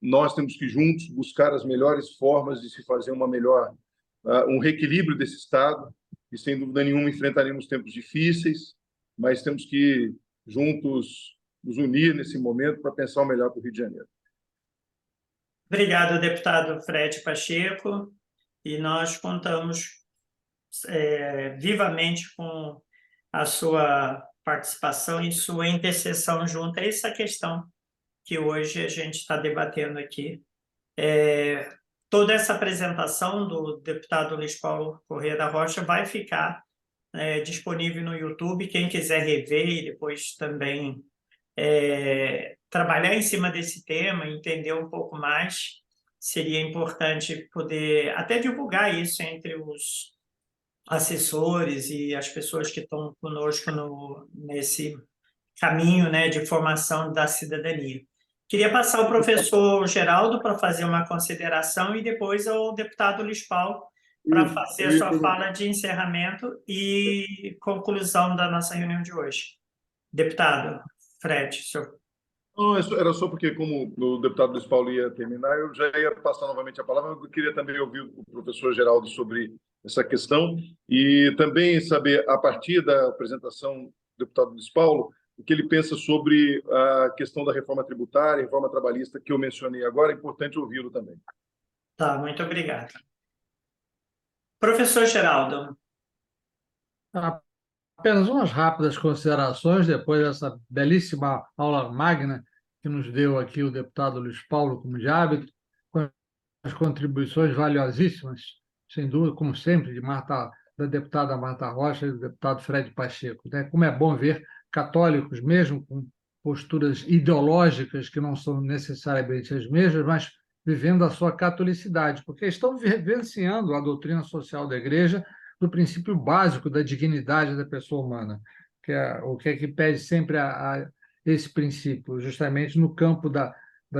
Nós temos que, juntos, buscar as melhores formas de se fazer um reequilíbrio desse Estado, e, sem dúvida nenhuma, enfrentaremos tempos difíceis, mas temos que, juntos, nos unir nesse momento para pensar o melhor para o Rio de Janeiro. Obrigado, deputado Fred Pacheco, e nós contamos vivamente com a sua participação e sua intercessão junto a essa questão que hoje a gente está debatendo aqui. Toda essa apresentação do deputado Luiz Paulo Corrêa da Rocha vai ficar disponível no YouTube. Quem quiser rever e depois também trabalhar em cima desse tema, entender um pouco mais, seria importante poder até divulgar isso entre os assessores e as pessoas que estão conosco nesse caminho, né, de formação da cidadania. Queria passar ao professor Geraldo para fazer uma consideração e depois ao deputado Luiz Paulo para fazer a sua fala de encerramento e conclusão da nossa reunião de hoje. Deputado Fred, senhor. Não, era só porque, como o deputado Luiz Paulo ia terminar, eu já ia passar novamente a palavra, mas eu queria também ouvir o professor Geraldo sobre essa questão e também saber, a partir da apresentação do deputado Luiz Paulo, o que ele pensa sobre a questão da reforma tributária, reforma trabalhista que eu mencionei agora. É importante ouvi-lo também. Tá, muito obrigado. Professor Geraldo, Apenas umas rápidas considerações depois dessa belíssima aula magna que nos deu aqui o deputado Luiz Paulo, como de hábito, com as contribuições valiosíssimas, sem dúvida, como sempre, da deputada Marta Rocha e do deputado Fred Pacheco, né? Como é bom ver católicos, mesmo com posturas ideológicas que não são necessariamente as mesmas, mas vivendo a sua catolicidade, porque estão vivenciando a doutrina social da Igreja do princípio básico da dignidade da pessoa humana, o que é que pede sempre a esse princípio, justamente no campo da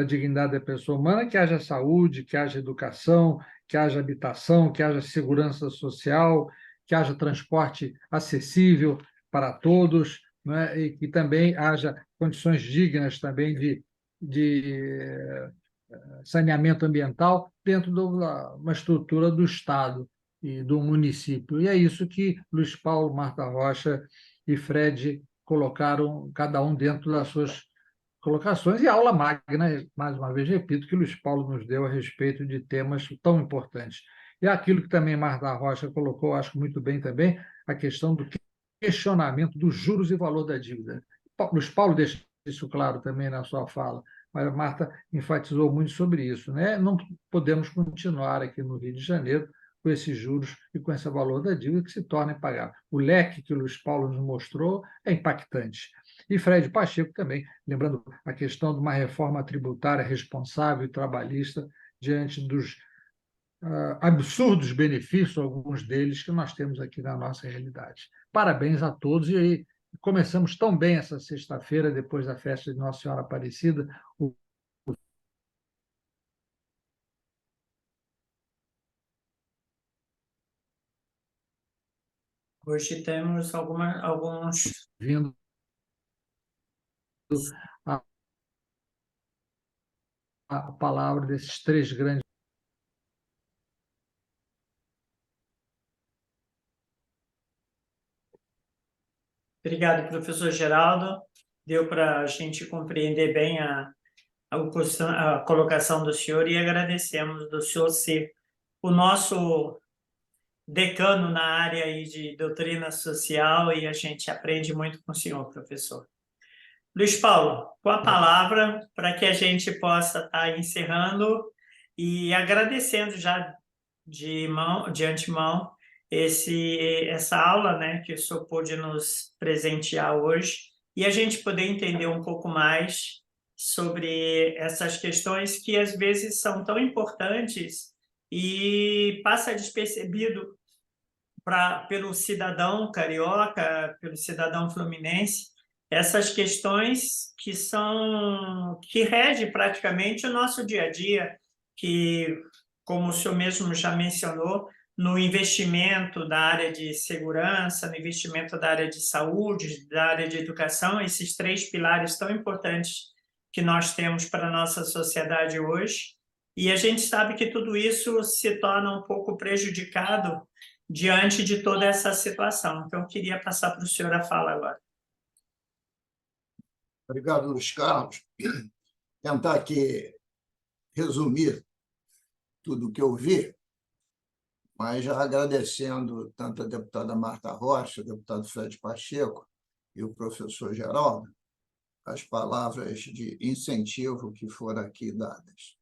dignidade da pessoa humana, que haja saúde, que haja educação, que haja habitação, que haja segurança social, que haja transporte acessível para todos, né? E que também haja condições dignas também de saneamento ambiental dentro de uma estrutura do Estado e do município. E é isso que Luiz Paulo, Marta Rocha e Fred colocaram, cada um dentro das suas colocações, e a aula magna, mais uma vez repito, que Luiz Paulo nos deu a respeito de temas tão importantes. E aquilo que também Marta Rocha colocou, acho muito bem também, a questão do questionamento dos juros e valor da dívida. Luiz Paulo deixa isso claro também na sua fala, mas a Marta enfatizou muito sobre isso, né? Não podemos continuar aqui no Rio de Janeiro com esses juros e com esse valor da dívida que se torna impagável. O leque que o Luiz Paulo nos mostrou é impactante. E Fred Pacheco também, lembrando a questão de uma reforma tributária responsável e trabalhista diante dos absurdos benefícios, alguns deles, que nós temos aqui na nossa realidade. Parabéns a todos, e aí começamos tão bem essa sexta-feira, depois da festa de Nossa Senhora Aparecida. hoje temos alguns... Vindo a palavra desses três grandes. Obrigado, professor Geraldo. Deu para a gente compreender bem a colocação do senhor, e agradecemos do senhor ser o nosso decano na área aí de doutrina social, e a gente aprende muito com o senhor, professor. Luiz Paulo, com a palavra, para que a gente possa estar encerrando e agradecendo já de antemão essa aula, né, que o senhor pôde nos presentear hoje, e a gente poder entender um pouco mais sobre essas questões que às vezes são tão importantes e passa despercebido pelo cidadão carioca, pelo cidadão fluminense, essas questões que regem praticamente o nosso dia a dia, que, como o senhor mesmo já mencionou, no investimento da área de segurança, no investimento da área de saúde, da área de educação, esses três pilares tão importantes que nós temos para a nossa sociedade hoje. E a gente sabe que tudo isso se torna um pouco prejudicado diante de toda essa situação. Então, eu queria passar para o senhor a fala agora. Obrigado, Luiz Carlos. Tentar aqui resumir tudo o que eu vi, mas já agradecendo tanto a deputada Marta Rocha, o deputado Fred Pacheco e o professor Geraldo, as palavras de incentivo que foram aqui dadas.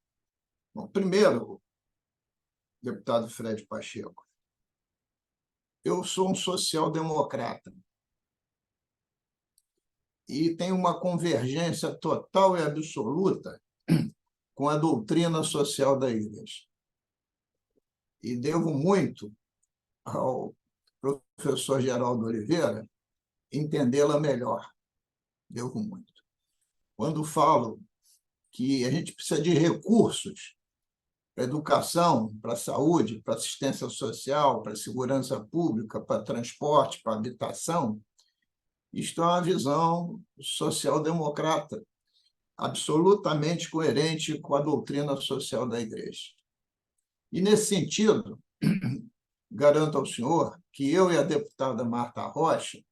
Bom, primeiro, deputado Fred Pacheco, eu sou um social-democrata e tenho uma convergência total e absoluta com a doutrina social da Igreja. E devo muito ao professor Geraldo Oliveira entendê-la melhor. Devo muito. Quando falo que a gente precisa de recursos para educação, para saúde, para assistência social, para segurança pública, para transporte, para habitação, isto é uma visão social-democrata, absolutamente coerente com a doutrina social da Igreja. E, nesse sentido, garanto ao senhor que eu e a deputada Marta Rocha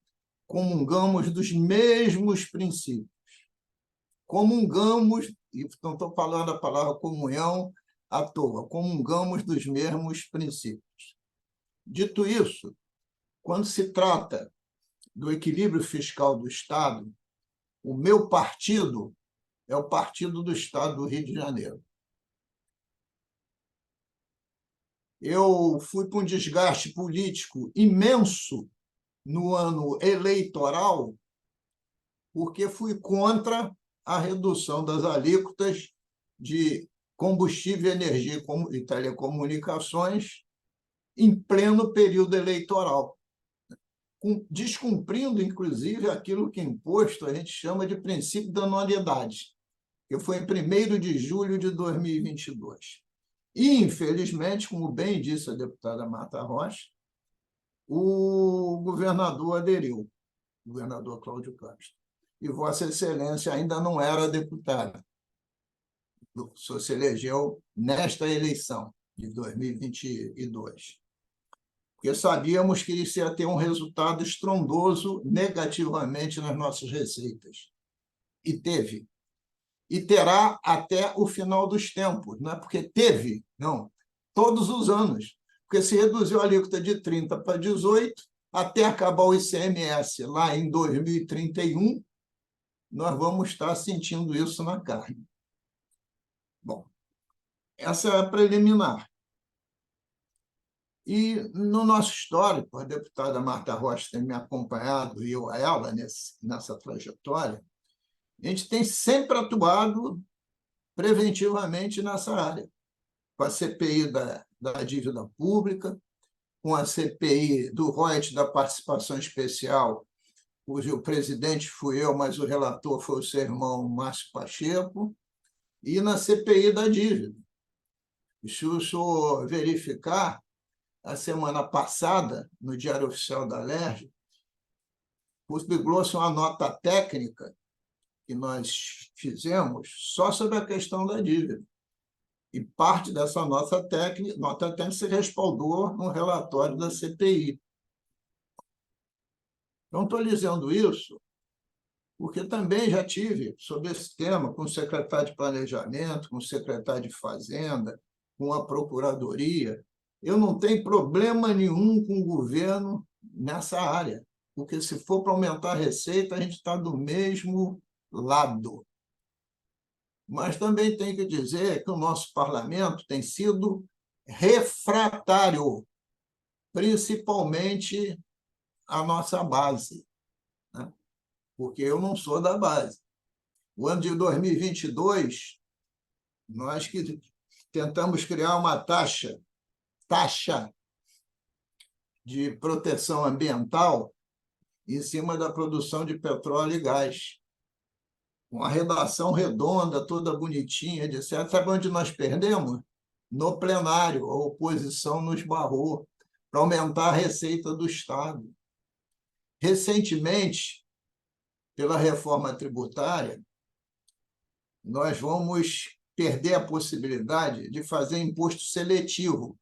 comungamos dos mesmos princípios. Comungamos, e não estou falando a palavra comunhão à toa, comungamos dos mesmos princípios. Dito isso, quando se trata do equilíbrio fiscal do Estado, o meu partido é o Partido do Estado do Rio de Janeiro. Eu fui para um desgaste político imenso no ano eleitoral, porque fui contra a redução das alíquotas de combustível, energia e telecomunicações em pleno período eleitoral, descumprindo, inclusive, aquilo que imposto a gente chama de princípio da anualidade, que foi em 1º de julho de 2022. E, infelizmente, como bem disse a deputada Marta Rocha, o governador aderiu, o governador Cláudio Castro. E Vossa Excelência ainda não era deputada. Só se elegeu nesta eleição de 2022. Porque sabíamos que isso ia ter um resultado estrondoso negativamente nas nossas receitas. E teve. E terá até o final dos tempos, não é porque teve, não, todos os anos. Porque se reduziu a alíquota de 30% para 18%, até acabar o ICMS lá em 2031, nós vamos estar sentindo isso na carne. Bom, essa é a preliminar. E, no nosso histórico, a deputada Marta Rocha tem me acompanhado, e eu a ela, nessa trajetória, a gente tem sempre atuado preventivamente nessa área, com a CPI da dívida pública, com a CPI do royalties da participação especial, cujo presidente fui eu, mas o relator foi o seu irmão Márcio Pacheco, e na CPI da dívida. Se o senhor verificar, a semana passada, no Diário Oficial da LERJ, publicou-se uma nota técnica que nós fizemos só sobre a questão da dívida. E parte dessa nota técnica se respaldou no relatório da CPI. Não estou dizendo isso porque também já tive sobre esse tema com o secretário de Planejamento, com o secretário de Fazenda, com a Procuradoria. Eu não tenho problema nenhum com o governo nessa área, porque se for para aumentar a receita, a gente está do mesmo lado. Mas também tem que dizer que o nosso parlamento tem sido refratário, principalmente a nossa base, né? Porque eu não sou da base. O ano de 2022, nós que tentamos criar uma taxa de proteção ambiental em cima da produção de petróleo e gás. Uma redação redonda, toda bonitinha, etc. Sabe onde nós perdemos? No plenário. A oposição nos barrou para aumentar a receita do Estado. Recentemente, pela reforma tributária, nós vamos perder a possibilidade de fazer imposto seletivo.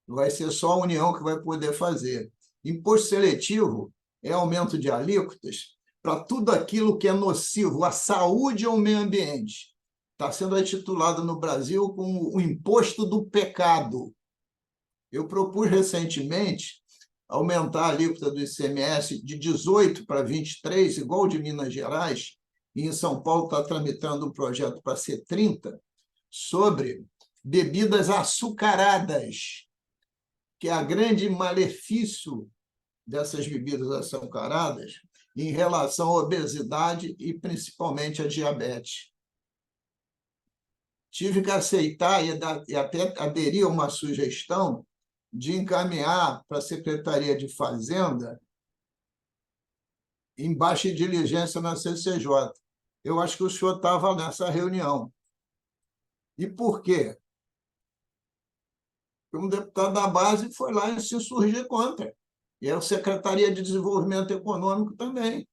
Vai ser só a União que vai poder fazer. Imposto seletivo é aumento de alíquotas para tudo aquilo que é nocivo à saúde ou ao meio ambiente. Está sendo intitulado no Brasil como o imposto do pecado. Eu propus recentemente aumentar a alíquota do ICMS de 18% para 23%, igual de Minas Gerais, e em São Paulo está tramitando um projeto para ser 30%, sobre bebidas açucaradas, que é a grande malefício dessas bebidas açucaradas em relação à obesidade e, principalmente, à diabetes. Tive que aceitar e até aderir a uma sugestão de encaminhar para a Secretaria de Fazenda em baixa diligência na CCJ. Eu acho que o senhor estava nessa reunião. E por quê? Porque um deputado da base foi lá e se insurgiu contra. E é a Secretaria de Desenvolvimento Econômico também.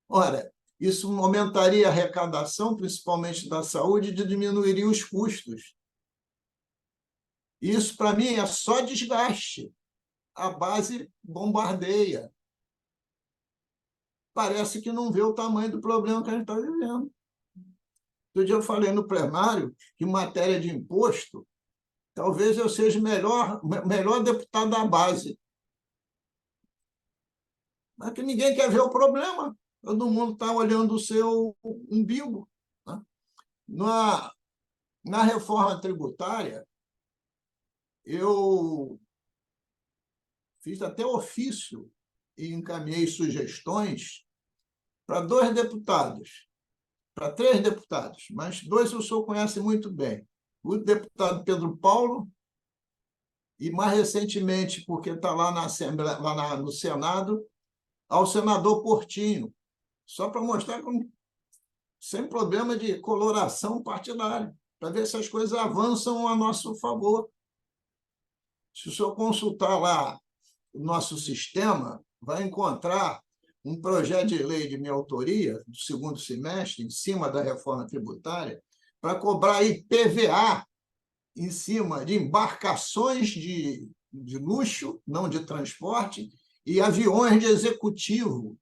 Ora, isso aumentaria a arrecadação, principalmente da saúde, e diminuiria os custos. Isso, para mim, é só desgaste. A base bombardeia. Parece que não vê o tamanho do problema que a gente está vivendo. Outro dia eu falei no plenário que, em matéria de imposto, talvez eu seja o melhor deputado da base. Mas que ninguém quer ver o problema. Todo mundo está olhando o seu umbigo. Né? Na reforma tributária, eu fiz até ofício e encaminhei sugestões para 2 deputados, para 3 deputados, mas 2 o senhor conhece muito bem. O deputado Pedro Paulo e, mais recentemente, porque está lá na Assembleia, no Senado, ao senador Portinho, só para mostrar como, sem problema de coloração partidária, para ver se as coisas avançam a nosso favor. Se o senhor consultar lá o nosso sistema, vai encontrar um projeto de lei de minha autoria, do 2º semestre, em cima da reforma tributária, para cobrar IPVA em cima de embarcações de luxo, não de transporte, e aviões de executivo,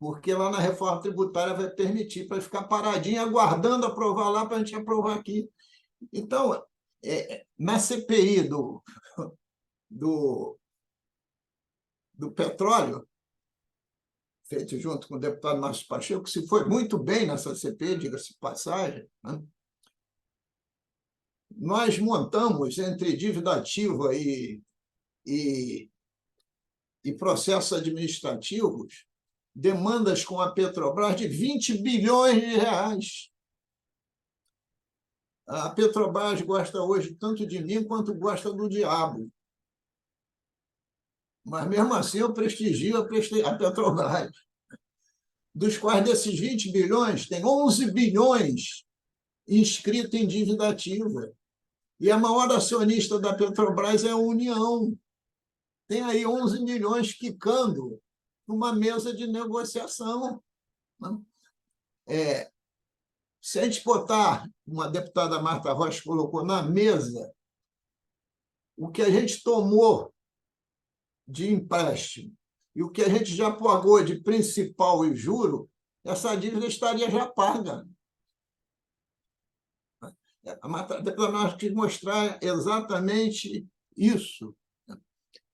porque lá na reforma tributária vai permitir para ficar paradinho, aguardando aprovar lá para a gente aprovar aqui. Então, na CPI do petróleo, feito junto com o deputado Márcio Pacheco, que se foi muito bem nessa CPI, diga-se de passagem, né? Nós montamos, entre dívida ativa e processos administrativos, demandas com a Petrobras de 20 bilhões de reais. A Petrobras gosta hoje tanto de mim quanto gosta do diabo. Mas, mesmo assim, eu prestigio a Petrobras, dos quais, desses 20 bilhões, tem 11 bilhões inscritos em dívida ativa. E a maior acionista da Petrobras é a União. Tem aí 11 milhões quicando numa mesa de negociação. Se a gente botar, uma deputada Marta Rocha colocou na mesa, o que a gente tomou de empréstimo e o que a gente já pagou de principal e juro, essa dívida estaria já paga. A deputada quis mostrar exatamente isso.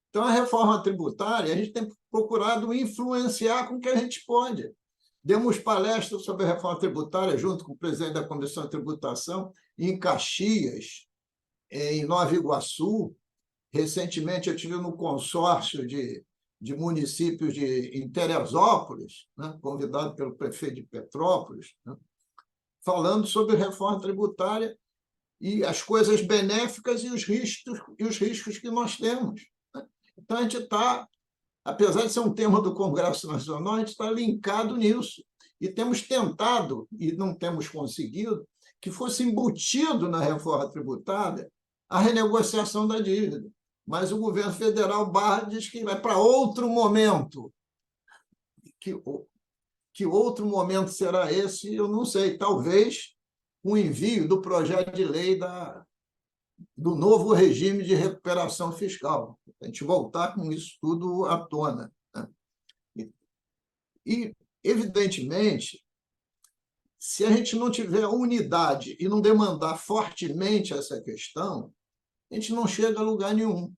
Então, a reforma tributária, a gente tem procurado influenciar com o que a gente pode. Demos palestras sobre a reforma tributária junto com o presidente da Comissão de Tributação em Caxias, em Nova Iguaçu. Recentemente, eu estive no consórcio de municípios em Teresópolis, né, convidado pelo prefeito de Petrópolis, né, falando sobre reforma tributária e as coisas benéficas e os riscos que nós temos. Né? Então, a gente está, apesar de ser um tema do Congresso Nacional, a gente está linkado nisso. E temos tentado, e não temos conseguido, que fosse embutido na reforma tributária a renegociação da dívida. Mas o governo federal diz que vai para outro momento. Que outro momento será esse? Eu não sei. Talvez o envio do projeto de lei do novo regime de recuperação fiscal. A gente voltar com isso tudo à tona. Né? E, evidentemente, se a gente não tiver unidade e não demandar fortemente essa questão, a gente não chega a lugar nenhum.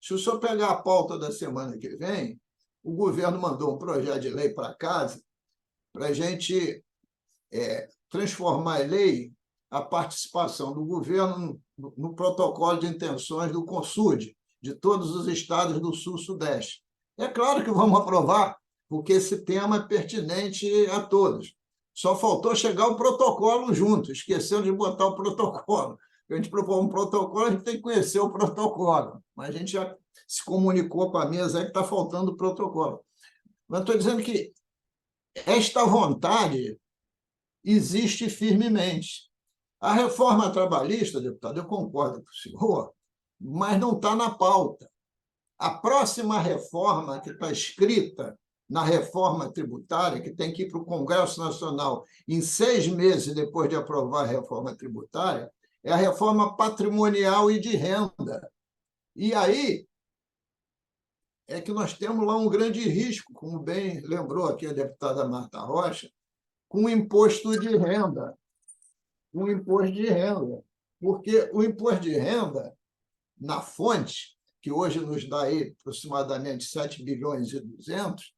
Se o senhor pegar a pauta da semana que vem, o governo mandou um projeto de lei para casa para a gente transformar em lei a participação do governo no protocolo de intenções do CONSUD, de todos os estados do Sul-Sudeste. É claro que vamos aprovar, porque esse tema é pertinente a todos. Só faltou chegar o protocolo junto, esqueceu de botar o protocolo. A gente propõe um protocolo, a gente tem que conhecer o protocolo. Mas a gente já se comunicou com a mesa aí que está faltando o protocolo. Mas estou dizendo que esta vontade existe firmemente. A reforma trabalhista, deputado, eu concordo com o senhor, mas não está na pauta. A próxima reforma que está escrita na reforma tributária, que tem que ir para o Congresso Nacional em 6 meses depois de aprovar a reforma tributária, é a reforma patrimonial e de renda. E aí é que nós temos lá um grande risco, como bem lembrou aqui a deputada Marta Rocha, com o imposto de renda. Porque o imposto de renda na fonte, que hoje nos dá aí aproximadamente 7 bilhões e 200,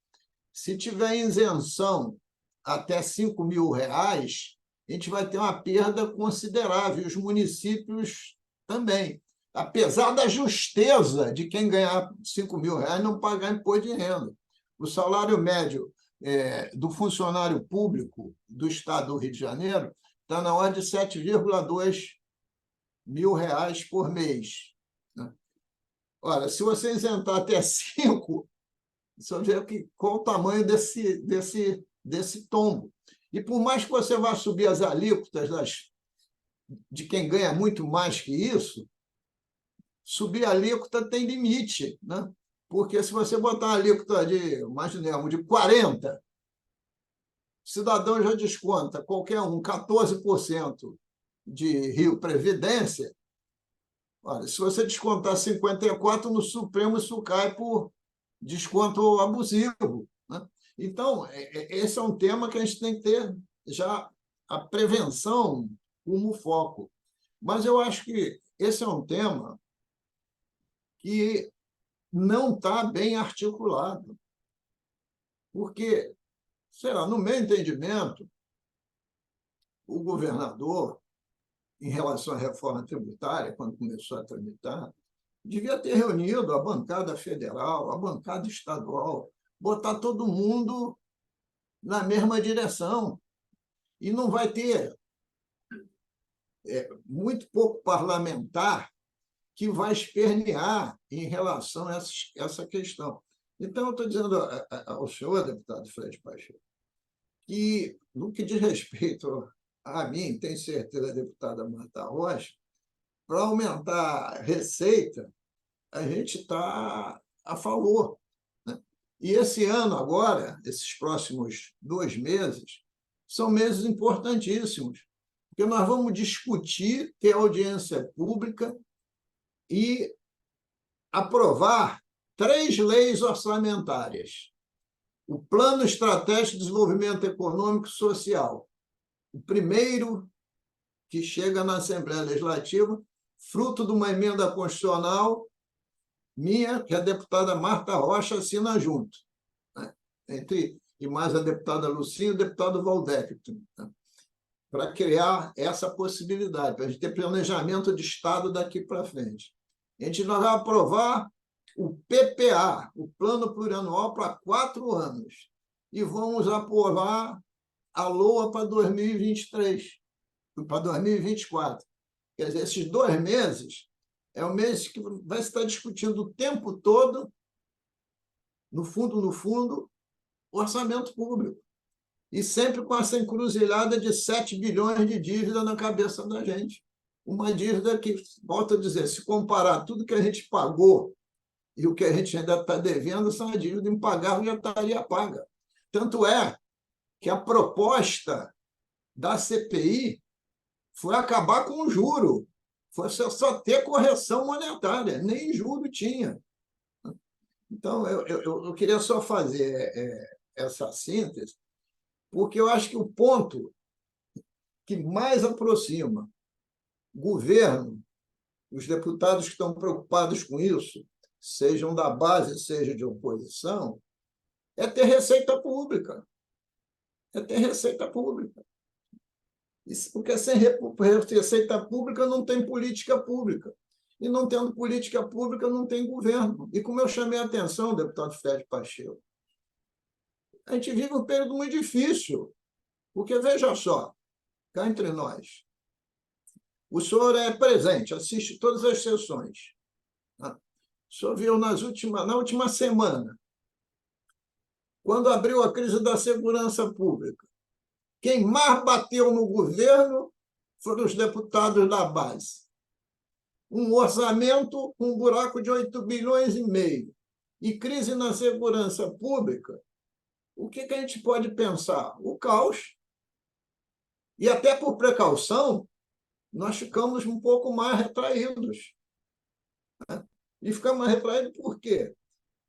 se tiver isenção até 5 mil reais, a gente vai ter uma perda considerável, e os municípios também. Apesar da justeza de quem ganhar 5 mil reais não pagar imposto de renda. O salário médio do funcionário público do Estado do Rio de Janeiro está na ordem de 7,2 mil reais por mês. Ora, se você isentar até 5, você vê qual o tamanho desse tombo. E por mais que você vá subir as alíquotas de quem ganha muito mais que isso, subir a alíquota tem limite, né? Porque se você botar uma alíquota imaginemos, de 40%, o cidadão já desconta qualquer um 14% de Rio Previdência. Olha, se você descontar 54%, no Supremo isso cai por desconto abusivo, né? Então, esse é um tema que a gente tem que ter já a prevenção como foco. Mas eu acho que esse é um tema que não está bem articulado. Porque, sei lá, no meu entendimento, o governador, em relação à reforma tributária, quando começou a tramitar, devia ter reunido a bancada federal, a bancada estadual, botar todo mundo na mesma direção. E não vai ter muito pouco parlamentar que vai espernear em relação a essa questão. Então, eu estou dizendo ao senhor, deputado Fred Pacheco, que, no que diz respeito a mim, tenho certeza, a deputada Marta Rocha, para aumentar a receita, a gente está a favor, né? E esse ano, agora, esses próximos 2 meses, são meses importantíssimos, porque nós vamos discutir, ter audiência pública e aprovar 3 leis orçamentárias. O Plano Estratégico de Desenvolvimento Econômico e Social, o primeiro que chega na Assembleia Legislativa, fruto de uma emenda constitucional minha, que a deputada Marta Rocha assina junto, né? E mais a deputada Lucinha e o deputado Valdec, né? Para criar essa possibilidade, para a gente ter planejamento de Estado daqui para frente. A gente vai aprovar o PPA, o Plano Plurianual, para 4 anos, e vamos aprovar a LOA para 2023, para 2024. Quer dizer, esses 2 meses é o mês que vai estar discutindo o tempo todo, no fundo, o orçamento público. E sempre com essa encruzilhada de 7 bilhões de dívida na cabeça da gente. Uma dívida que, volto a dizer, se comparar tudo que a gente pagou e o que a gente ainda está devendo, essa dívida impagável já estaria paga. Tanto é que a proposta da CPI foi acabar com o juro, foi só ter correção monetária, nem juro tinha. Então, eu queria só fazer essa síntese, porque eu acho que o ponto que mais aproxima o governo, os deputados que estão preocupados com isso, sejam da base, seja de oposição, é ter receita pública. É ter receita pública. Porque sem receita pública não tem política pública. E não tendo política pública, não tem governo. E como eu chamei a atenção, deputado Fred Pacheco, a gente vive um período muito difícil. Porque, veja só, cá entre nós, o senhor é presente, assiste todas as sessões. O senhor viu na última semana, quando abriu a crise da segurança pública, quem mais bateu no governo foram os deputados da base. Um orçamento com um buraco de 8,5 bilhões. E crise na segurança pública, o que a gente pode pensar? O caos. E até por precaução, nós ficamos um pouco mais retraídos. E ficamos mais retraídos por quê?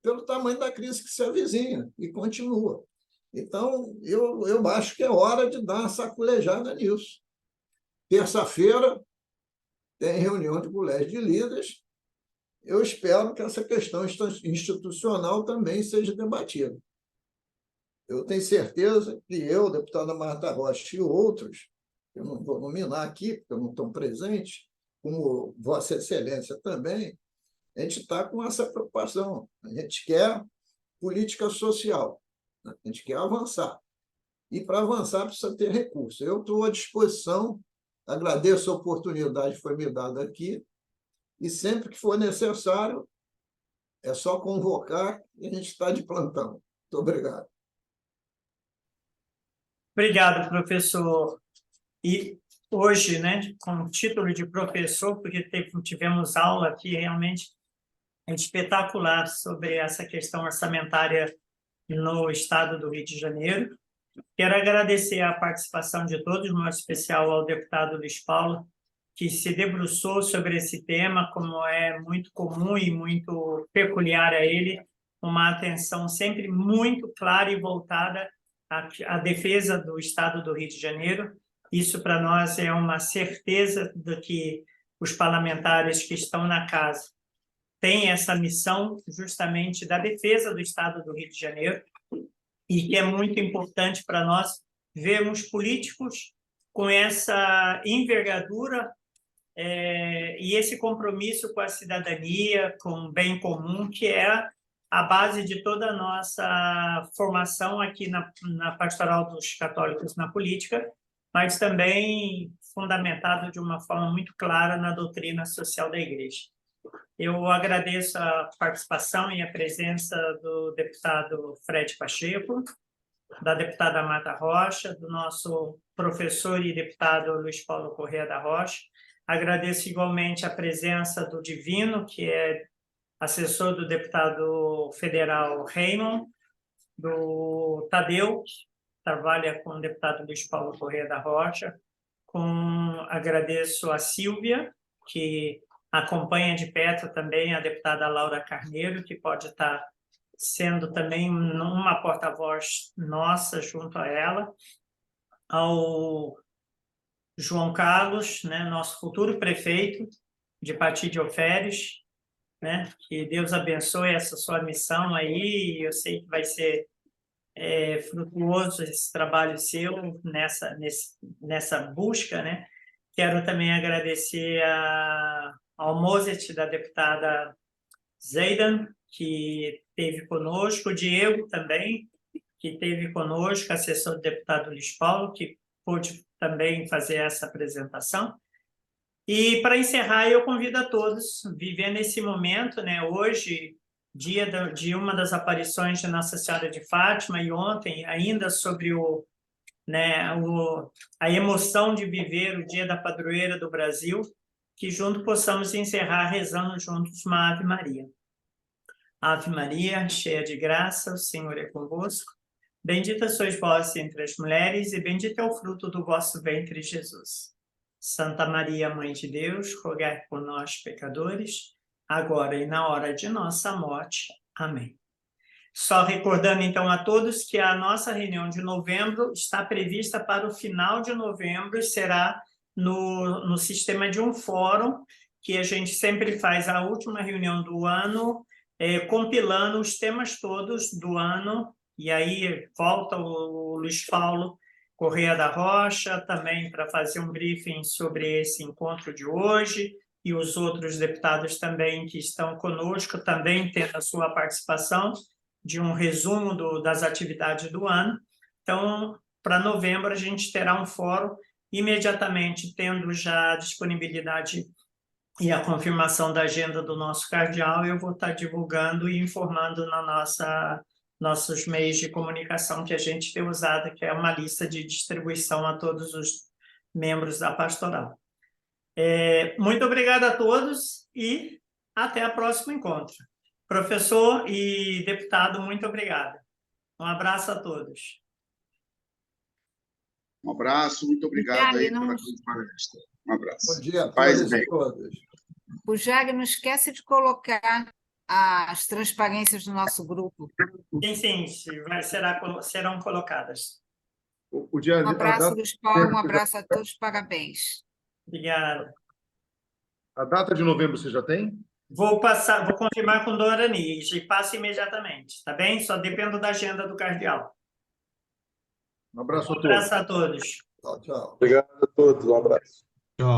Pelo tamanho da crise que se avizinha e continua. Então, eu acho que é hora de dar uma saculejada nisso. Terça-feira tem reunião de colégio de líderes eu espero que essa questão institucional também seja debatida. Eu tenho certeza que eu, deputada Marta Rocha e outros, eu não vou nominar aqui, porque eu não estou presente, como Vossa Excelência também, a gente está com essa preocupação. A gente quer política social, né? A gente quer avançar. E, para avançar, precisa ter recursos. Eu estou à disposição, agradeço a oportunidade que foi me dada aqui, e sempre que for necessário, é só convocar e a gente está de plantão. Muito obrigado. Obrigado, professor. E hoje, né, com o título de professor, porque tivemos aula aqui realmente espetacular sobre essa questão orçamentária no estado do Rio de Janeiro. Quero agradecer a participação de todos, de modo especial ao deputado Luiz Paulo, que se debruçou sobre esse tema, como é muito comum e muito peculiar a ele, uma atenção sempre muito clara e voltada à defesa do estado do Rio de Janeiro. Isso, para nós, é uma certeza de que os parlamentares que estão na casa têm essa missão justamente da defesa do estado do Rio de Janeiro, e que é muito importante para nós vermos políticos com essa envergadura e esse compromisso com a cidadania, com o bem comum, que é a base de toda a nossa formação aqui na Pastoral dos Católicos na Política, mas também fundamentado de uma forma muito clara na doutrina social da Igreja. Eu agradeço a participação e a presença do deputado Fred Pacheco, da deputada Marta Rocha, do nosso professor e deputado Luiz Paulo Corrêa da Rocha. Agradeço igualmente a presença do Divino, que é assessor do deputado federal Raymond, do Tadeu, que trabalha com o deputado Luiz Paulo Corrêa da Rocha. Agradeço a Sílvia, que acompanha de perto também a deputada Laura Carneiro, que pode estar sendo também uma porta-voz nossa junto a ela, ao João Carlos, né, nosso futuro prefeito de Pati de Alferes, né, que Deus abençoe essa sua missão aí, eu sei que vai ser frutuoso esse trabalho seu nessa busca, né? Quero também agradecer ao Mozet, da deputada Zeidan, que esteve conosco, o Diego também, que esteve conosco, assessor do deputado Luiz Paulo, que pôde também fazer essa apresentação. E, para encerrar, eu convido a todos a viver nesse momento, né? Hoje, dia de uma das aparições de Nossa Senhora de Fátima, e ontem, ainda sobre a emoção de viver o Dia da Padroeira do Brasil, que juntos possamos encerrar rezando juntos uma Ave Maria. Ave Maria, cheia de graça, o Senhor é convosco. Bendita sois vós entre as mulheres, e bendito é o fruto do vosso ventre, Jesus. Santa Maria, Mãe de Deus, rogai por nós, pecadores, agora e na hora de nossa morte. Amém. Só recordando, então, a todos que a nossa reunião de novembro está prevista para o final de novembro e será no sistema de um fórum, que a gente sempre faz a última reunião do ano, compilando os temas todos do ano, e aí volta o Luiz Paulo Corrêa da Rocha também para fazer um briefing sobre esse encontro de hoje, e os outros deputados também que estão conosco também tendo a sua participação de um resumo das atividades do ano. Então, para novembro, a gente terá um fórum imediatamente, tendo já a disponibilidade e a confirmação da agenda do nosso cardeal, eu vou estar divulgando e informando nossos meios de comunicação que a gente tem usado, que é uma lista de distribuição a todos os membros da pastoral. Muito obrigado a todos e até o próximo encontro. Professor e deputado, muito obrigado. Um abraço a todos. Um abraço, muito obrigado aí pela palestra. Um abraço. Bom dia a Paz e todos e bem. todas. O Jag, não esquece de colocar as transparências do nosso grupo. Sim, serão colocadas. Um abraço, Luiz Paulo, um abraço a todos, parabéns. Obrigado. A data de novembro você já tem? Vou confirmar com Doraniz e passo imediatamente, tá bem? Só dependo da agenda do cardeal. Um abraço a Um todos. abraço a todos. Tchau, tchau. Obrigado a todos, um abraço. Tchau.